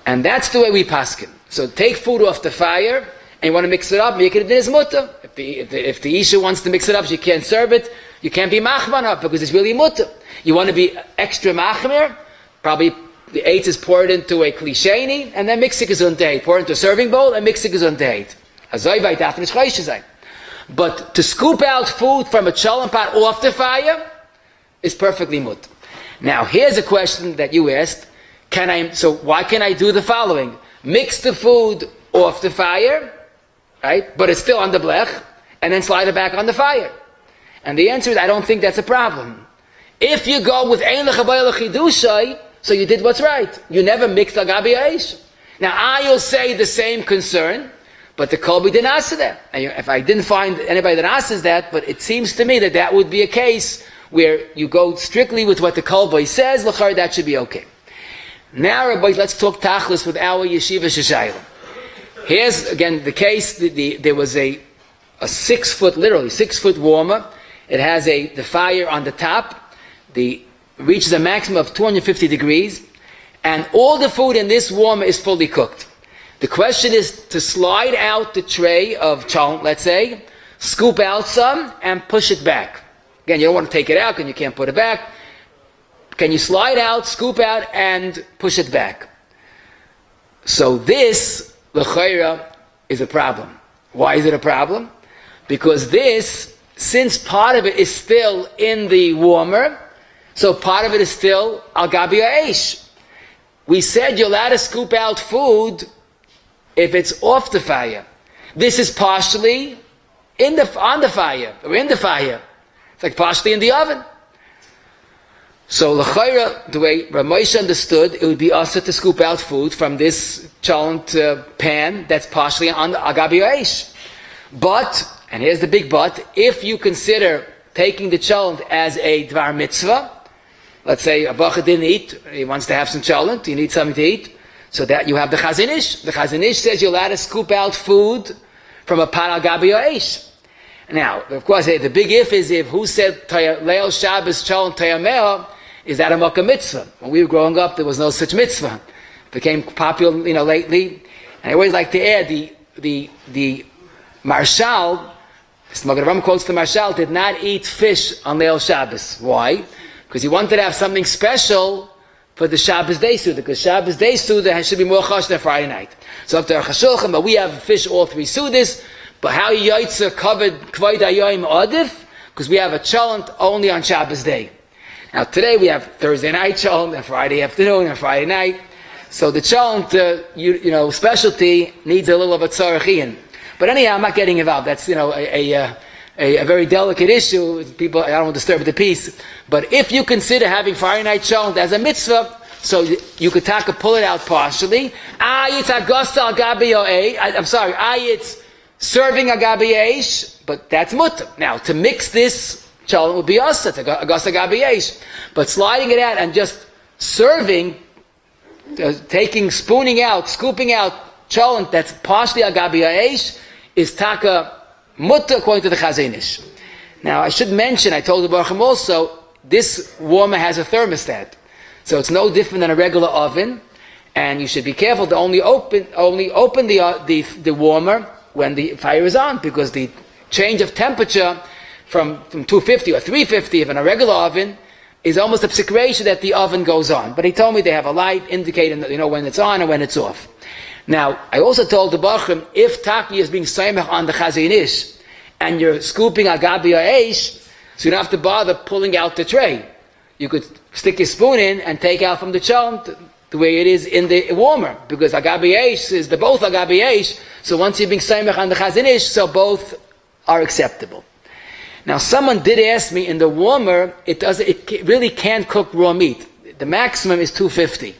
And that's the way we paskin. So take food off the fire, and you want to mix it up, make it as mutter. If the isha wants to mix it up, she can't serve it, you can't be machmer up because it's really mutter. You want to be extra machmer, probably the eitz is poured into a klisheni, and then mix it gesundheit. Pour it into a serving bowl, and mix it gesundheit. But to scoop out food from a cholent pot off the fire is perfectly mutter. Now, here's a question that you asked. So why can I do the following? Mix the food off the fire, right? But it's still on the blech, and then slide it back on the fire. And the answer is, I don't think that's a problem. If you go with ein lechaboy lechidushay, so you did what's right. You never mixed al gabi eish. Now, I'll say the same concern, but the kolbi didn't answer that. And if I didn't find anybody that answers that, but it seems to me that that would be a case where you go strictly with what the kolbi says, l'char, that should be okay. Now, Rabbi, let's talk tachlis with our yeshiva sheshayla. Here's, again, the case. There was a 6 foot, literally 6 foot warmer. It has the fire on the top. Reaches a maximum of 250 degrees. And all the food in this warmer is fully cooked. The question is to slide out the tray of cholent, let's say, scoop out some, and push it back. Again, you don't want to take it out because you can't put it back. Can you slide out, scoop out, and push it back? So this, l'chayra, is a problem. Why is it a problem? Because this, since part of it is still in the warmer, so part of it is still al gabi eish. We said you're allowed to scoop out food if it's off the fire. This is partially on the fire, or in the fire. It's like partially in the oven. So l'chayra, the way Ramesh understood, it would be also to scoop out food from this cholent pan that's partially on the al gabi eish. But, and here's the big but, if you consider taking the cholent as a dvar mitzvah, let's say a bacha didn't eat, he wants to have some cholent, you need something to eat, so that you have the chazon ish. The chazon ish says you're allowed to scoop out food from a pan al gabi eish. Now, of course, the big if is if who said Leil Shabbos cholent Tayameh, is that a makkah mitzvah? When we were growing up, there was no such mitzvah. It became popular, lately. And I always like to add the Marshal. Magen Avraham quotes the Marshal did not eat fish on Leil Shabbos. Why? Because he wanted to have something special for the Shabbos day seudah. Because Shabbos day seudah should be more chash than Friday night. So after Chashulchan, but we have fish all 3 seudas. But how Yaitza covered Kvoid Hayoim Adif? Because we have a cholent only on Shabbos day. Now today we have Thursday night cholent and Friday afternoon and Friday night. So the cholent, specialty needs a little of a tzarachian. But anyhow, I'm not getting involved. That's a very delicate issue. People, I don't want to disturb the peace. But if you consider having Friday night cholent as a mitzvah, so you could pull it out partially. It's agosta al gabi yo'ei. I'm sorry. It's serving a gabi eish, but that's mutter. Now, to mix this cholent would be asa, agosta gabi eish. But sliding it out and just serving, spooning out, scooping out cholent that's partially a gabi eish is taka mutter according to the Chazon. Now, I should mention, I told the Baruch also, this warmer has a thermostat. So it's no different than a regular oven, and you should be careful to only open the warmer when the fire is on, because the change of temperature from 250 or 350 if in a regular oven is almost a psikration that the oven goes on. But he told me they have a light indicating that when it's on and when it's off. Now, I also told the Bachrim, if Taki is being saimach on the Chazon and you're scooping a gabi eish, so you don't have to bother pulling out the tray. You could stick your spoon in and take out from the cholent the way it is in the warmer, because agabi eish is both agabi eish. So once you're being saimach on the Chazon, so both are acceptable. Now, someone did ask me, in the warmer, it really can't cook raw meat. The maximum is 250.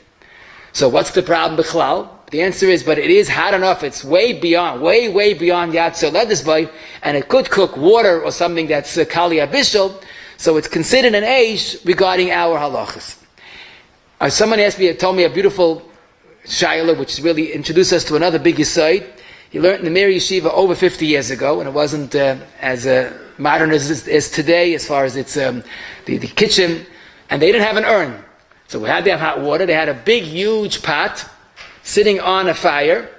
So what's the problem, b'chlal? The answer is, but it is hot enough. It's way beyond Yad Soledesbay, and it could cook water or something that's kali abishal. So it's considered an eish regarding our halachos. Someone told me a beautiful shayla, which really introduced us to another big yesod. He learned in the Mir Yeshiva over 50 years ago, and it wasn't as modern as today as far as it's the kitchen, and they didn't have an urn. So we had to have hot water. They had a big, huge pot sitting on a fire,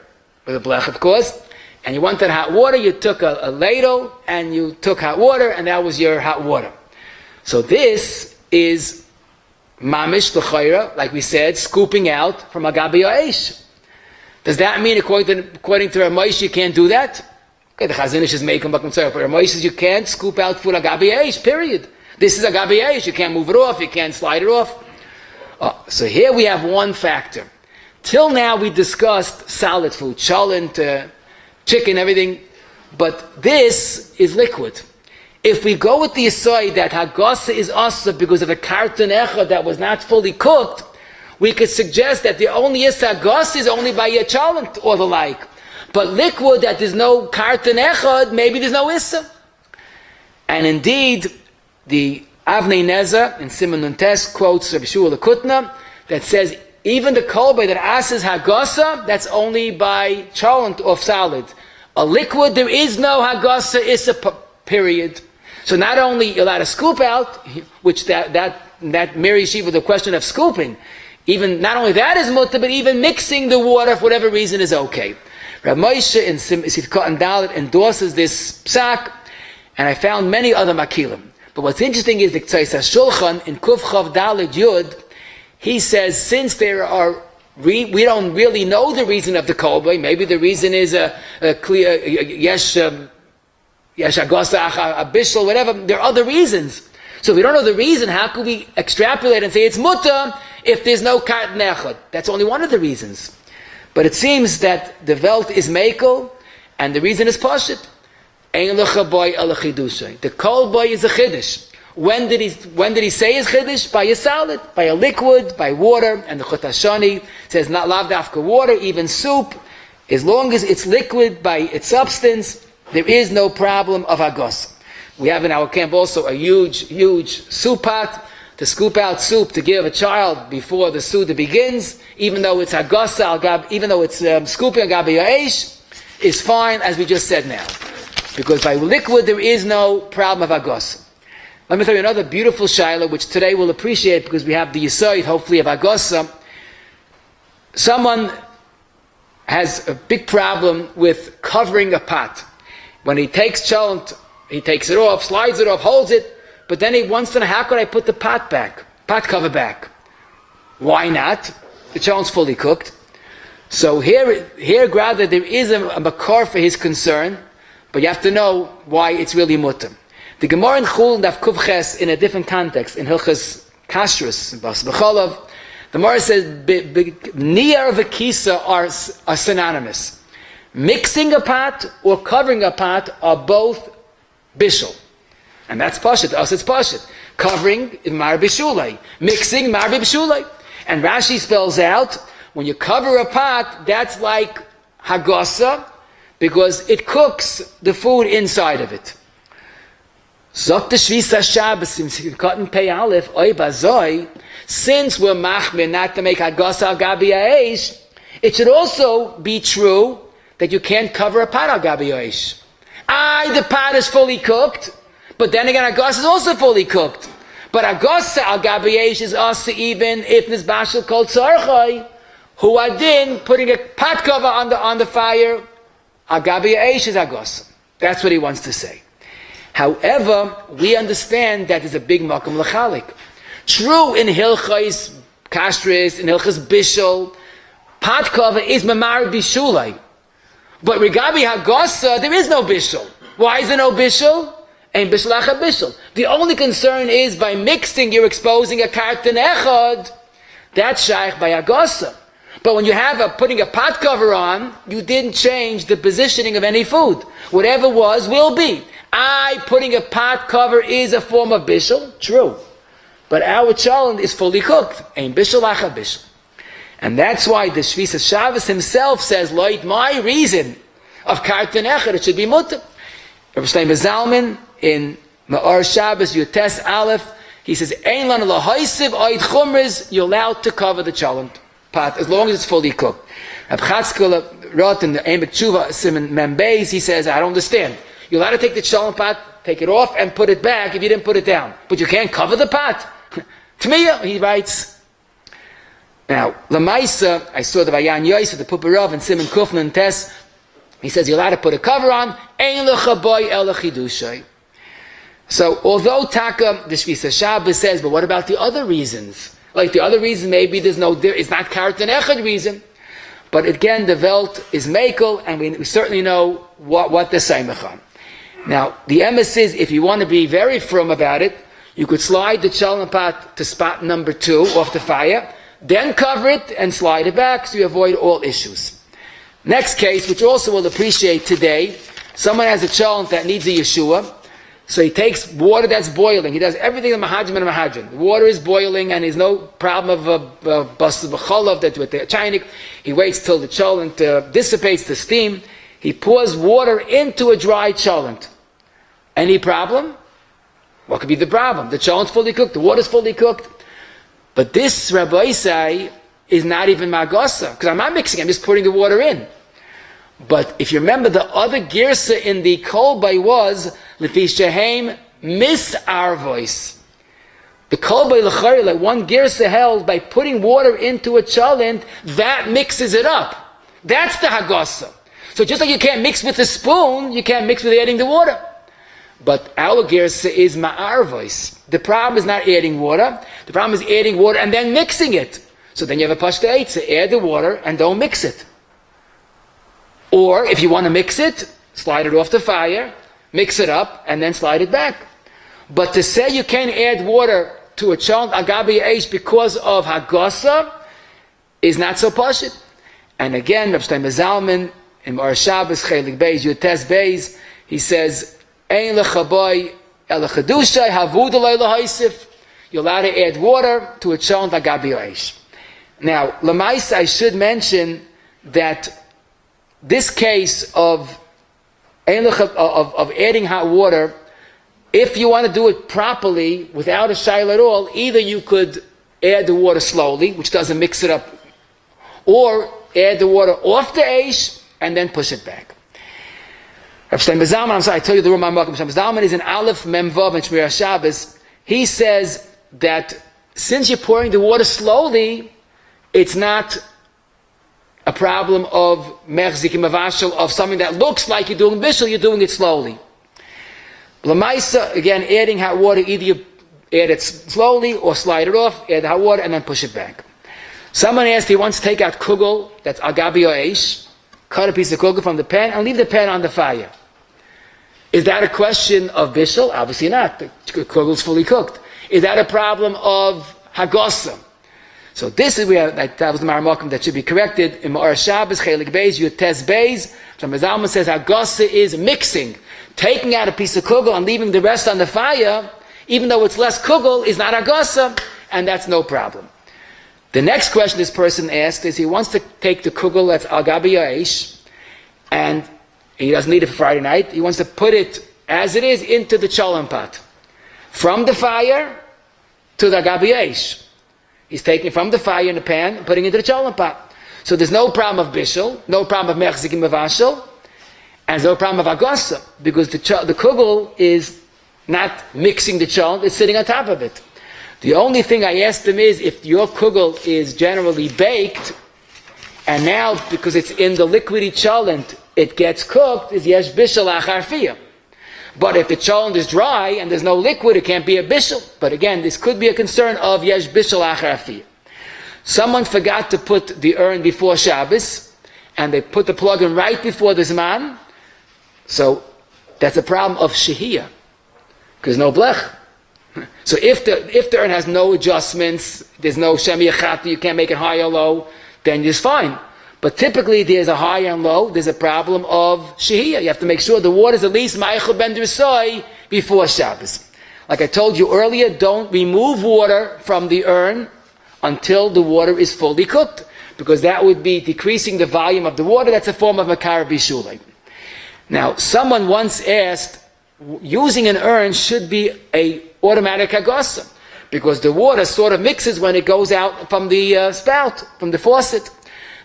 with a blech, of course, and you wanted hot water, you took a ladle, and you took hot water, and that was your hot water. So this is mamish l'chayra, like we said, scooping out from a gabi eish. Does that mean, according to Ramosh, you can't do that? Okay, the Chazon is making but Ramosh says you can't scoop out food a gabi eish, period. This is a gabi eish, you can't move it off, you can't slide it off. So here we have one factor. Till now we discussed solid food, cholent, chicken, everything, but this is liquid. If we go with the aside that hagasa is asa because of a karton echad that was not fully cooked, we could suggest that the only hagasa is only by a cholent or the like. But liquid that there's no karton echad, maybe there's no issa. And indeed, the Avnei Nezer in Siman Nun Tes quotes Rabbi Shua Lekutna that says even the kolbe that asks hagasa, that's only by cholent of solid. A liquid, there is no hagasa issa, period. So not only you're allowed to scoop out, which that Mir Yeshiva, the question of scooping, even not only that is mutter, but even mixing the water for whatever reason is okay. Rav Moshe in Sifkat and Dalet endorses this psak, and I found many other makilim. But what's interesting is the Tzais HaShulchan in Kuf Chav Dalet Yud, he says since there are we don't really know the reason of the kolbe, maybe the reason is yesh agosa abishal, whatever. There are other reasons. So if we don't know the reason, how could we extrapolate and say it's mutter if there's no karton echad? That's only one of the reasons. But it seems that the Welt is mekel, and the reason is pashit. Ein lecha boy ala chidushay. The kol boy is a chiddush. When did he say his chiddush? By a solid, by a liquid, by water. And the Chut HaShani says not lav dafka water, even soup, as long as it's liquid by its substance, there is no problem of agos. We have in our camp also a huge soup pot to scoop out soup to give a child before the seudah begins, even though it's hagasa, even though it's scooping a gabi ya'ish, is fine, as we just said now. Because by liquid there is no problem of agos. Let me tell you another beautiful shaila, which today we'll appreciate because we have the yisoid, hopefully, of agos. Someone has a big problem with covering a pot. When he takes cholent, he takes it off, slides it off, holds it, but then he wants to know, how could I put the pot cover back? Why not? The cholent's fully cooked. So here, rather, there is a makar for his concern, but you have to know why it's really mutter. The Gemara in Chul Daf Kuf Ches, in a different context, in Hilchas Kashrus, in Bas B'cholav, the Gemara says niyar v'kisa are synonymous. Mixing a pot or covering a pot are both bishul, and that's pashut. To us, it's pashut. Covering is mar bishulay, mixing mar bishulay, and Rashi spells out when you cover a pot, that's like hagosa, because it cooks the food inside of it. Zok the Shvisa Shabbos in Cotton Pei Aleph Oy Bazoi. Since we're machmir not to make hagosa al gabi ha'esh, it should also be true that you can't cover a pot al gabi ha'esh. The pot is fully cooked, but then again hagosa is also fully cooked. But hagosa al gabi ha'esh is also even if nisbashel kol tzarchai, who adin putting a pot cover on the fire. Al gabi ha'esh is hagosa. That's what he wants to say. However, we understand that there's a big makom l'chalik. True, in Hilchos Kastris, in Hilchos Bishul, pot cover is mamar bishulai. But regabi hagosa, there is no bishul. Why is there no bishul? Ein bishul achad bishul. The only concern is by mixing, you're exposing a karton echad. That's shaykh by hagosa. But when you have putting a pot cover on, you didn't change the positioning of any food. Whatever was, will be. Putting a pot cover is a form of bishul, true. But our cholent is fully cooked. Ein bishul achad bishul. And that's why the Shvisa Shabbos himself says, Loit, my reason of karton echad, it should be mutter. Rabbi Shlomo Zalman in Ma'or Shabbos, Yutes Aleph, he says, Ein lan lahaisiv oid chumriz, you're allowed to cover the cholent pot as long as it's fully cooked. Rabbi Chatzkel wrote in the Emek Tshuva Simon Membeis, he says, I don't understand. You're allowed to take the cholent pot, take it off, and put it back if you didn't put it down. But you can't cover the pot. Tmiya, he writes. Now, Lamaisa, I saw the Vayan Yosef, the Puparav, and Simon Kufman and Tess. He says you're allowed to put a cover on. Ein lechaboy el chidushay. So, although Taka, the Shvisa Shabbos says, but what about the other reasons? Like the other reason, maybe it's not karton echad reason. But again, the Welt is mekel, and we certainly know what the Saimach on. Now, the emes is, if you want to be very firm about it, you could slide the cholent pot to spot number 2 off the fire, then cover it and slide it back so you avoid all issues. Next case, which also we'll appreciate today, someone has a cholent that needs a Yeshua, so he takes water that's boiling. He does everything in Mahajim and Mahajim. The water is boiling and there's no problem of a bas b'cholav that with the chaynik. He waits till the cholent dissipates the steam. He pours water into a dry cholent. Any problem? What could be the problem? The cholent's fully cooked, the water's fully cooked. But this Rabbi say is not even magosa, because I'm not mixing, I'm just putting the water in. But if you remember, the other girsa in the kolbay was lefi shehem mis our voice. The kolbay l'chari, like one girsa held by putting water into a cholent, that mixes it up. That's the hagosa. So just like you can't mix with a spoon, you can't mix with adding the water. But our girsa is ma'ar voice. The problem is not adding water. The problem is adding water and then mixing it. So then you have a pashta eitza, add the water and don't mix it. Or if you want to mix it, slide it off the fire, mix it up, and then slide it back. But to say you can't add water to a cholent agabi eish because of hagosa is not so pashit. And again, Rabbi Shlomo Zalman in Mar Shabbos Chelik Beis Yutes Beis, he says, Ein lechaboy el chedushay havud alei lahaisif. You're allowed to add water to a cholent agabi eish. Now, Lamais, I should mention that this case of adding hot water, if you want to do it properly without a shayla at all, either you could add the water slowly, which doesn't mix it up, or add the water off the eish and then push it back. Rabbi Shlomo Zalman, I'm sorry, I tell you the room I'm welcome. Shlomo Zalman is in Aleph Mem Vav and Shmir Shabbos. He says that since you're pouring the water slowly, it's not a problem of mechzikim avashel, of something that looks like you're doing bishul, you're doing it slowly. Lamaisa, again, adding hot water, either you add it slowly or slide it off, add hot water and then push it back. Someone asked, he wants to take out kugel, that's agabi or eish, cut a piece of kugel from the pan and leave the pan on the fire. Is that a question of bishul? Obviously not. The kugel's fully cooked. Is that a problem of hagosa? So this is where that was the Maramakim that should be corrected. In Ma'or Shabbos, Chelik Beis, Yutes Beis, Shlomo Zalman says hagosa is mixing. Taking out a piece of kugel and leaving the rest on the fire, even though it's less kugel, is not hagosa, and that's no problem. The next question this person asked is he wants to take the kugel that's al gabi aish, and he doesn't need it for Friday night. He wants to put it as it is into the cholent pot. From the fire to the gabi aish. He's taking it from the fire in the pan and putting it into the cholent pot. So there's no problem of bishul, no problem of mechzikim avashel, and there's no problem of agosa, because the kugel is not mixing the cholent, it's sitting on top of it. The only thing I asked him is, if your kugel is generally baked, and now because it's in the liquidy cholent, it gets cooked, is yesh bishul achar fiyah. But if the cholent is dry and there's no liquid, it can't be a bishul. But again, this could be a concern of yesh bishul achar fiyah. Someone forgot to put the urn before Shabbos, and they put the plug in right before the Zman, so that's a problem of shehiyah, because no blech. So if the urn has no adjustments, there's no shemi achati, you can't make it high or low, then it's fine. But typically there's a high and low, there's a problem of shehiyah. You have to make sure the water is at least ma'achel ben Drosai before Shabbos. Like I told you earlier, don't remove water from the urn until the water is fully cooked, because that would be decreasing the volume of the water. That's a form of makar bishulay. Now, someone once asked, using an urn should be a automatic hagosa, because the water sort of mixes when it goes out from the spout, from the faucet.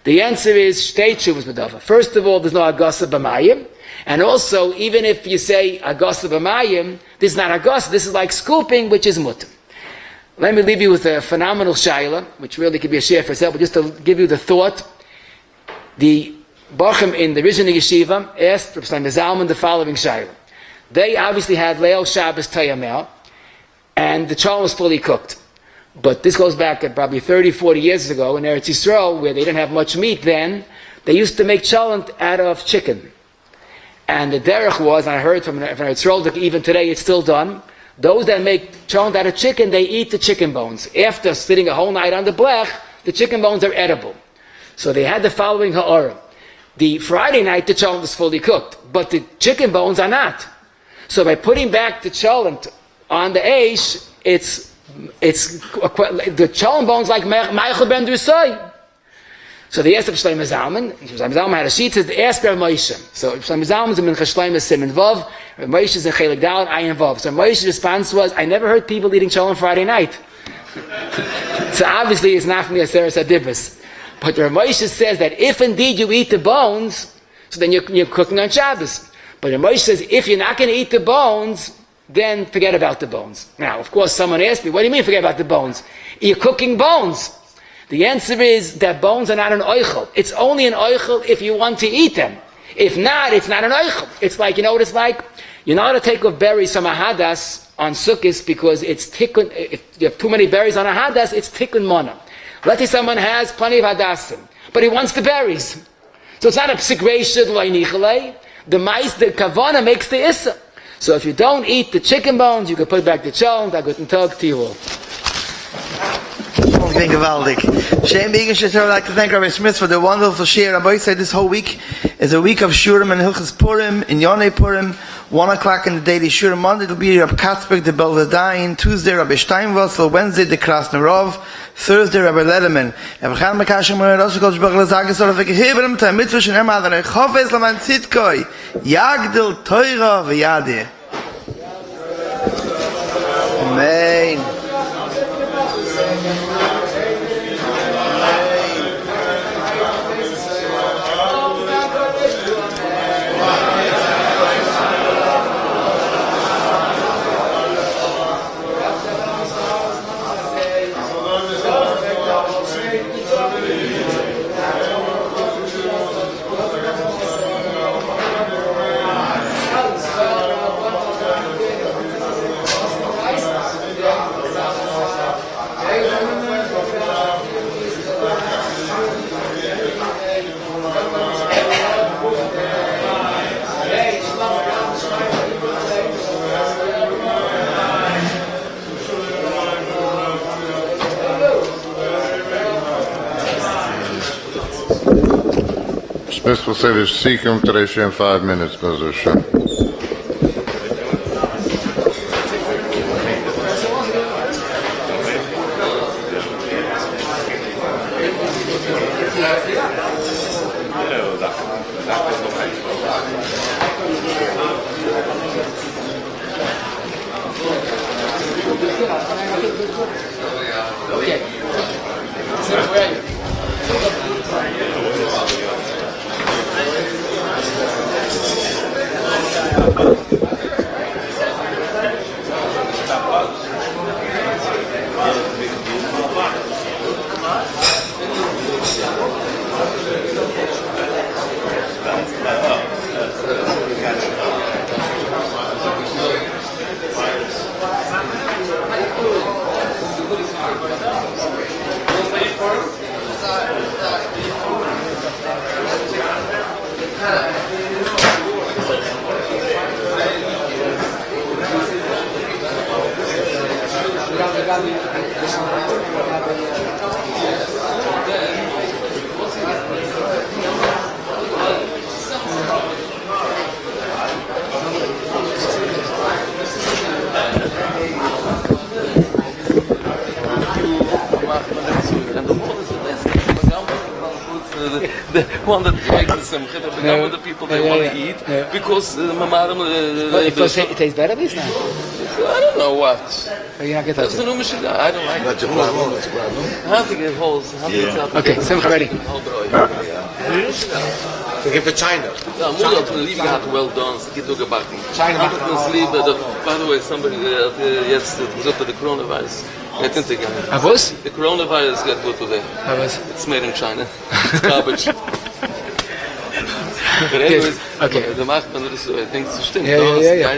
The answer is shtei tshuvos b'dava. First of all, there's no hagosa b'mayim, and also, even if you say hagosa b'mayim, this is not hagosa, this is like scooping, which is mutter. Let me leave you with a phenomenal shaila, which really could be a share for itself, but just to give you the thought. The Bachim in the Rizhini Yeshiva asked Rabbi Shlomo Zalman the following shaila. They obviously had Leil Shabbos Tayamel, and the cholent was fully cooked. But this goes back at probably 30, 40 years ago in Eretz Yisrael, where they didn't have much meat then. They used to make cholent out of chicken. And the derech was, and I heard from Eretz Yisrael that even today it's still done, those that make cholent out of chicken, they eat the chicken bones. After sitting a whole night on the blech, the chicken bones are edible. So they had the following ha'ara. The Friday night, the cholent is fully cooked, but the chicken bones are not. So by putting back the cholent on the eish, the cholent bones like ma'achel ben Drosai. So they asked Shlomo Zalman. Shlomo Zalman had a sheet that says, ask Rabbi Moshe. So Shlomo Zalman's in Minchas Shlomo Siman Vav. Rabbi Moshe is in Chelik Dalet Ayin Vav. So Moshe's response was, I never heard people eating cholent Friday night. So obviously it's not from the Aseres HaDibros. But Rabbi Moshe says that if indeed you eat the bones, so then you're cooking on Shabbos. But Rabbi Moshe says, if you're not going to eat the bones, then forget about the bones. Now, of course, someone asked me, what do you mean forget about the bones? You're cooking bones. The answer is that bones are not an oichel. It's only an oichel if you want to eat them. If not, it's not an oichel. It's like, you know what it's like? You're not going to take off berries from a hadas on Sukkot because it's tikkun. If you have too many berries on a hadas, it's tikkun mana. Let's say someone has plenty of hadasim, but he wants the berries. So it's not a psik reishad lo'inichale. The kavana makes the issa. So if you don't eat the chicken bones, you can put back the cholent. Guten Tag to you all. I'd like to thank Rabbi Smith for the wonderful share. Rabbi said this whole week is a week of Shurim and Hilchas Purim, in Yonei Purim, 1 o'clock in the daily Shurim. Monday it'll be Rabbi Katzberg, the Belvadayin. Tuesday Rabbi Steinwassel. Wednesday the Krasnerov. Thursday Rabbi Lederman. Rabbi Chan Mekashim Rosh Kodesh Baruch Lezages Orach V'Gehiberim Tay Mitzvah Shenem Adonai Chofes Laman Tzidkoi Yagdil Torah V'Yadeh. Amen. Smith will say the Sikkim today in 5 minutes, Bez Hashem. The one that makes the simcha, the with the people they want to eat, because mamarim. It tastes better, this now. I don't know what. You're not That's the new machine. I don't like it. I have to get holes. Okay, simcha ready. To give to China. Ja, moeder to leave had well done. Get to back. China. By the way, somebody jetzt gesagt the coronavirus. I think they The coronavirus got good today. It's made in China. It's garbage. But anyways, okay. The macht man das so. I think it's stimmt. Yeah.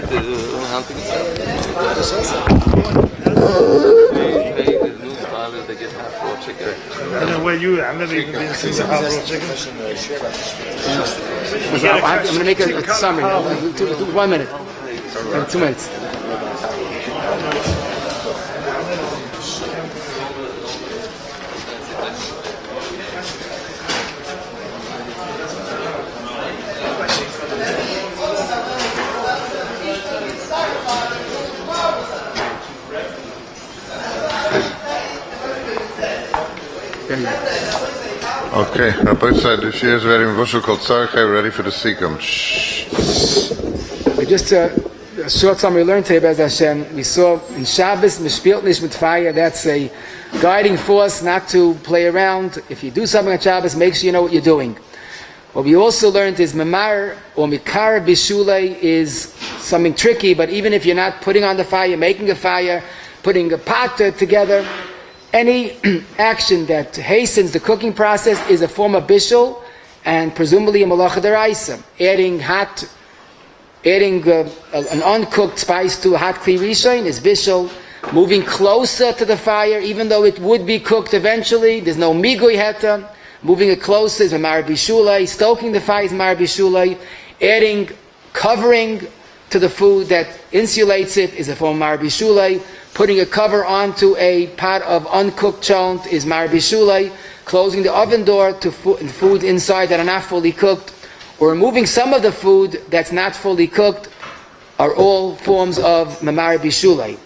They get half raw chicken. I don't know where you are. I've never even been to see half raw chicken. I'm going to make a summary. 1 minute. 2 minutes. Okay, Rabbi said the Shia is ready. Vushal called Tzarchai, ready for the Sikkim. We just a short summary we learned today, Bez Hashem. We saw in Shabbos, Mishpilt Nish mit fire, that's a guiding force not to play around. If you do something on Shabbos, make sure you know what you're doing. What we also learned is Memar or Mikar Bishulei is something tricky, but even if you're not putting on the fire, making a fire, putting a pot together, any action that hastens the cooking process is a form of bishul, and presumably a malacha deraisa. Adding an uncooked spice to a hot kli rishon is bishul. Moving closer to the fire, even though it would be cooked eventually, there's no migui heta. Moving it closer is mamar bishulai. Stoking the fire is mamar bishulai. Adding covering to the food that insulates it is a form of mamar bishulai. Putting a cover onto a pot of uncooked cholent is mamar bishulai. Closing the oven door to food inside that are not fully cooked, or removing some of the food that's not fully cooked, are all forms of mamar bishulai.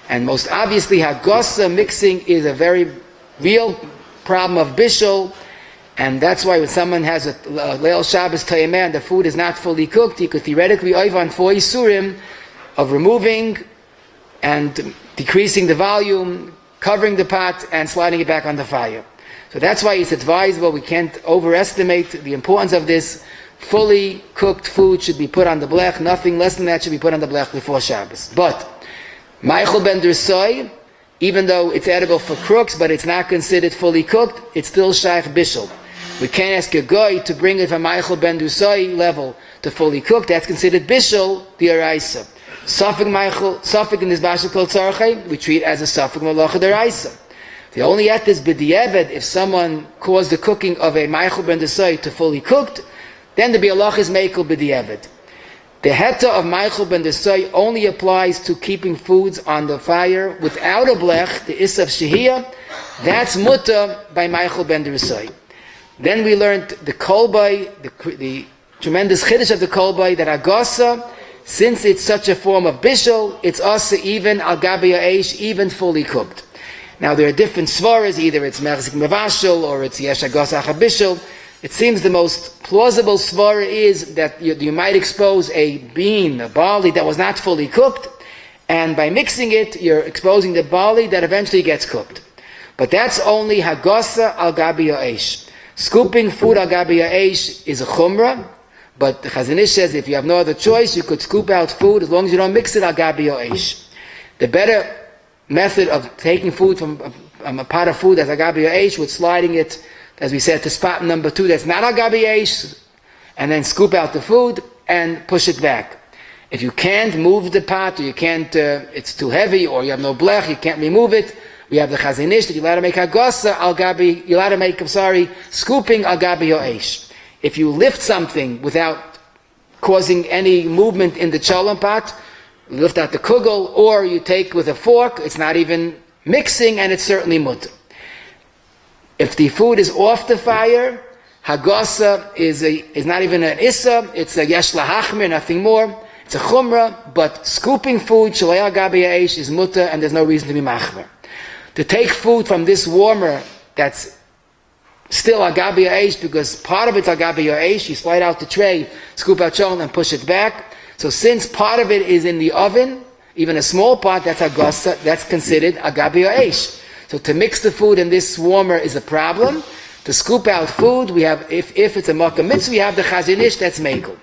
And most obviously, hagasa mixing is a very real problem of bishul, and that's why when someone has a Leil Shabbos Tayamah and the food is not fully cooked, you could theoretically over on 4 Isurim of removing and decreasing the volume, covering the pot, and sliding it back on the fire. So that's why it's advisable. We can't overestimate the importance of this. Fully cooked food should be put on the blech. Nothing less than that should be put on the blech before Shabbos. But Meichel ben Drosai, even though it's edible for crooks, but it's not considered fully cooked, it's still shaykh bishul. We can't ask a guy to bring it from Meichel ben Drosai level to fully cooked. That's considered bishul d'oraisa. Safek Meichel, Safek in this bashal called tzarchai, we treat as a Safek malacha d'oraisa. The only at this b'diavad, if someone caused the cooking of a Meichel ben Drosai to fully cooked, then the bialach is meikel b'diavad. The heta of Meichel ben Drosai only applies to keeping foods on the fire without a blech, the isav shehiyah. That's muta by Meichel ben Drosai. Then we learned the kolbai, the tremendous chiddush of the kolbai, that agasa, since it's such a form of bishul, it's asa even al gabi ha'esh, even fully cooked. Now there are different svaras, either it's merzik mevashel or it's yesh agasa bishul. It seems the most plausible svara is that you might expose a bean, a barley that was not fully cooked, and by mixing it, you're exposing the barley that eventually gets cooked. But that's only hagasa al gabi ha'esh. Scooping food al gabi ha'esh is a chumrah, but the Chazon Ish says if you have no other choice, you could scoop out food as long as you don't mix it al gabi ha'esh. The better method of taking food from a pot of food that's al gabi ha'esh, with sliding it, as we said, to spot number 2 that's not al gabi ha'esh, and then scoop out the food and push it back. If you can't move the pot, or you can't, it's too heavy, or you have no blech, you can't remove it, we have the Chazon Ish that you're allowed to make hagasa al gabi, you're allowed to make, scooping al gabi ha'esh. If you lift something without causing any movement in the cholent pot, lift out the kugel, or you take with a fork, it's not even mixing, and it's certainly mutter. If the food is off the fire, hagasa is not even an issa, it's a yesh lahachmir, nothing more. It's a chumrah, but scooping food, shalei al gabi ha'esh, is mutter, and there's no reason to be machmer. To take food from this warmer that's still al gabi ha'esh, because part of it's al gabi ha'esh, you slide out the tray, scoop out cholent, and push it back. So since part of it is in the oven, even a small part, that's hagasa, that's considered al gabi ha'esh. So to mix the food in this warmer is a problem. To scoop out food, we have, if it's a makkah mitzvah, we have the Chazon Ish, that's mekel.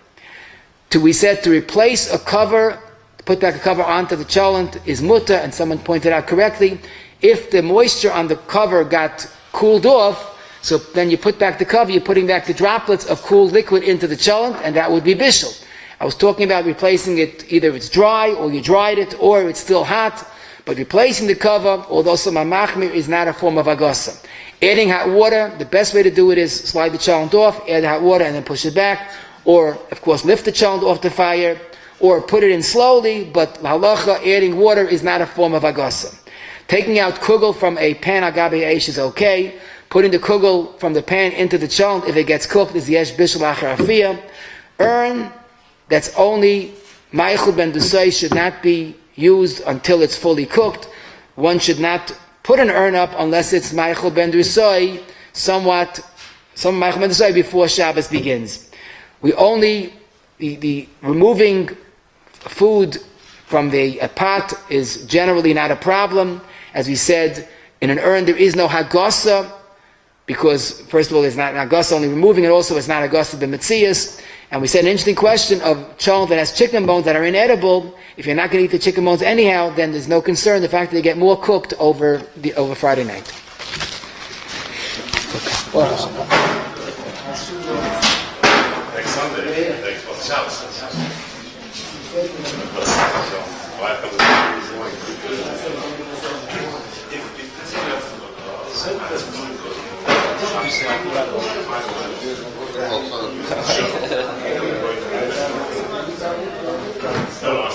We said to replace a cover, put back a cover onto the cholent is mutter, and someone pointed out correctly, if the moisture on the cover got cooled off, so then you put back the cover, you're putting back the droplets of cool liquid into the cholent, and that would be bishul. I was talking about replacing it, either it's dry, or you dried it, or it's still hot, but replacing the cover, although some machmir, is not a form of agasa. Adding hot water, the best way to do it is slide the cholent off, add hot water, and then push it back, or of course lift the cholent off the fire, or put it in slowly, but halacha, adding water is not a form of agasa. Taking out kugel from a pan al gabi ha'esh is okay. Putting the kugel from the pan into the cholent, if it gets cooked, is yesh bishul achar afiyah. Urn that's only ma'achud ben Dusay should not be used until it's fully cooked. One should not put an urn up unless it's ma'achud ben Dusay, some ma'achud ben Dusay before Shabbos begins. We only, the removing food from the pot is generally not a problem. As we said, in an urn there is no hagasa, because first of all it's not hagasa, only removing it, also it's not hagasa the metzias. And we said an interesting question of cholent that has chicken bones that are inedible. If you're not going to eat the chicken bones anyhow, then there's no concern the fact that they get more cooked over Friday night. Next Sunday, thanks for the Shabbos. No,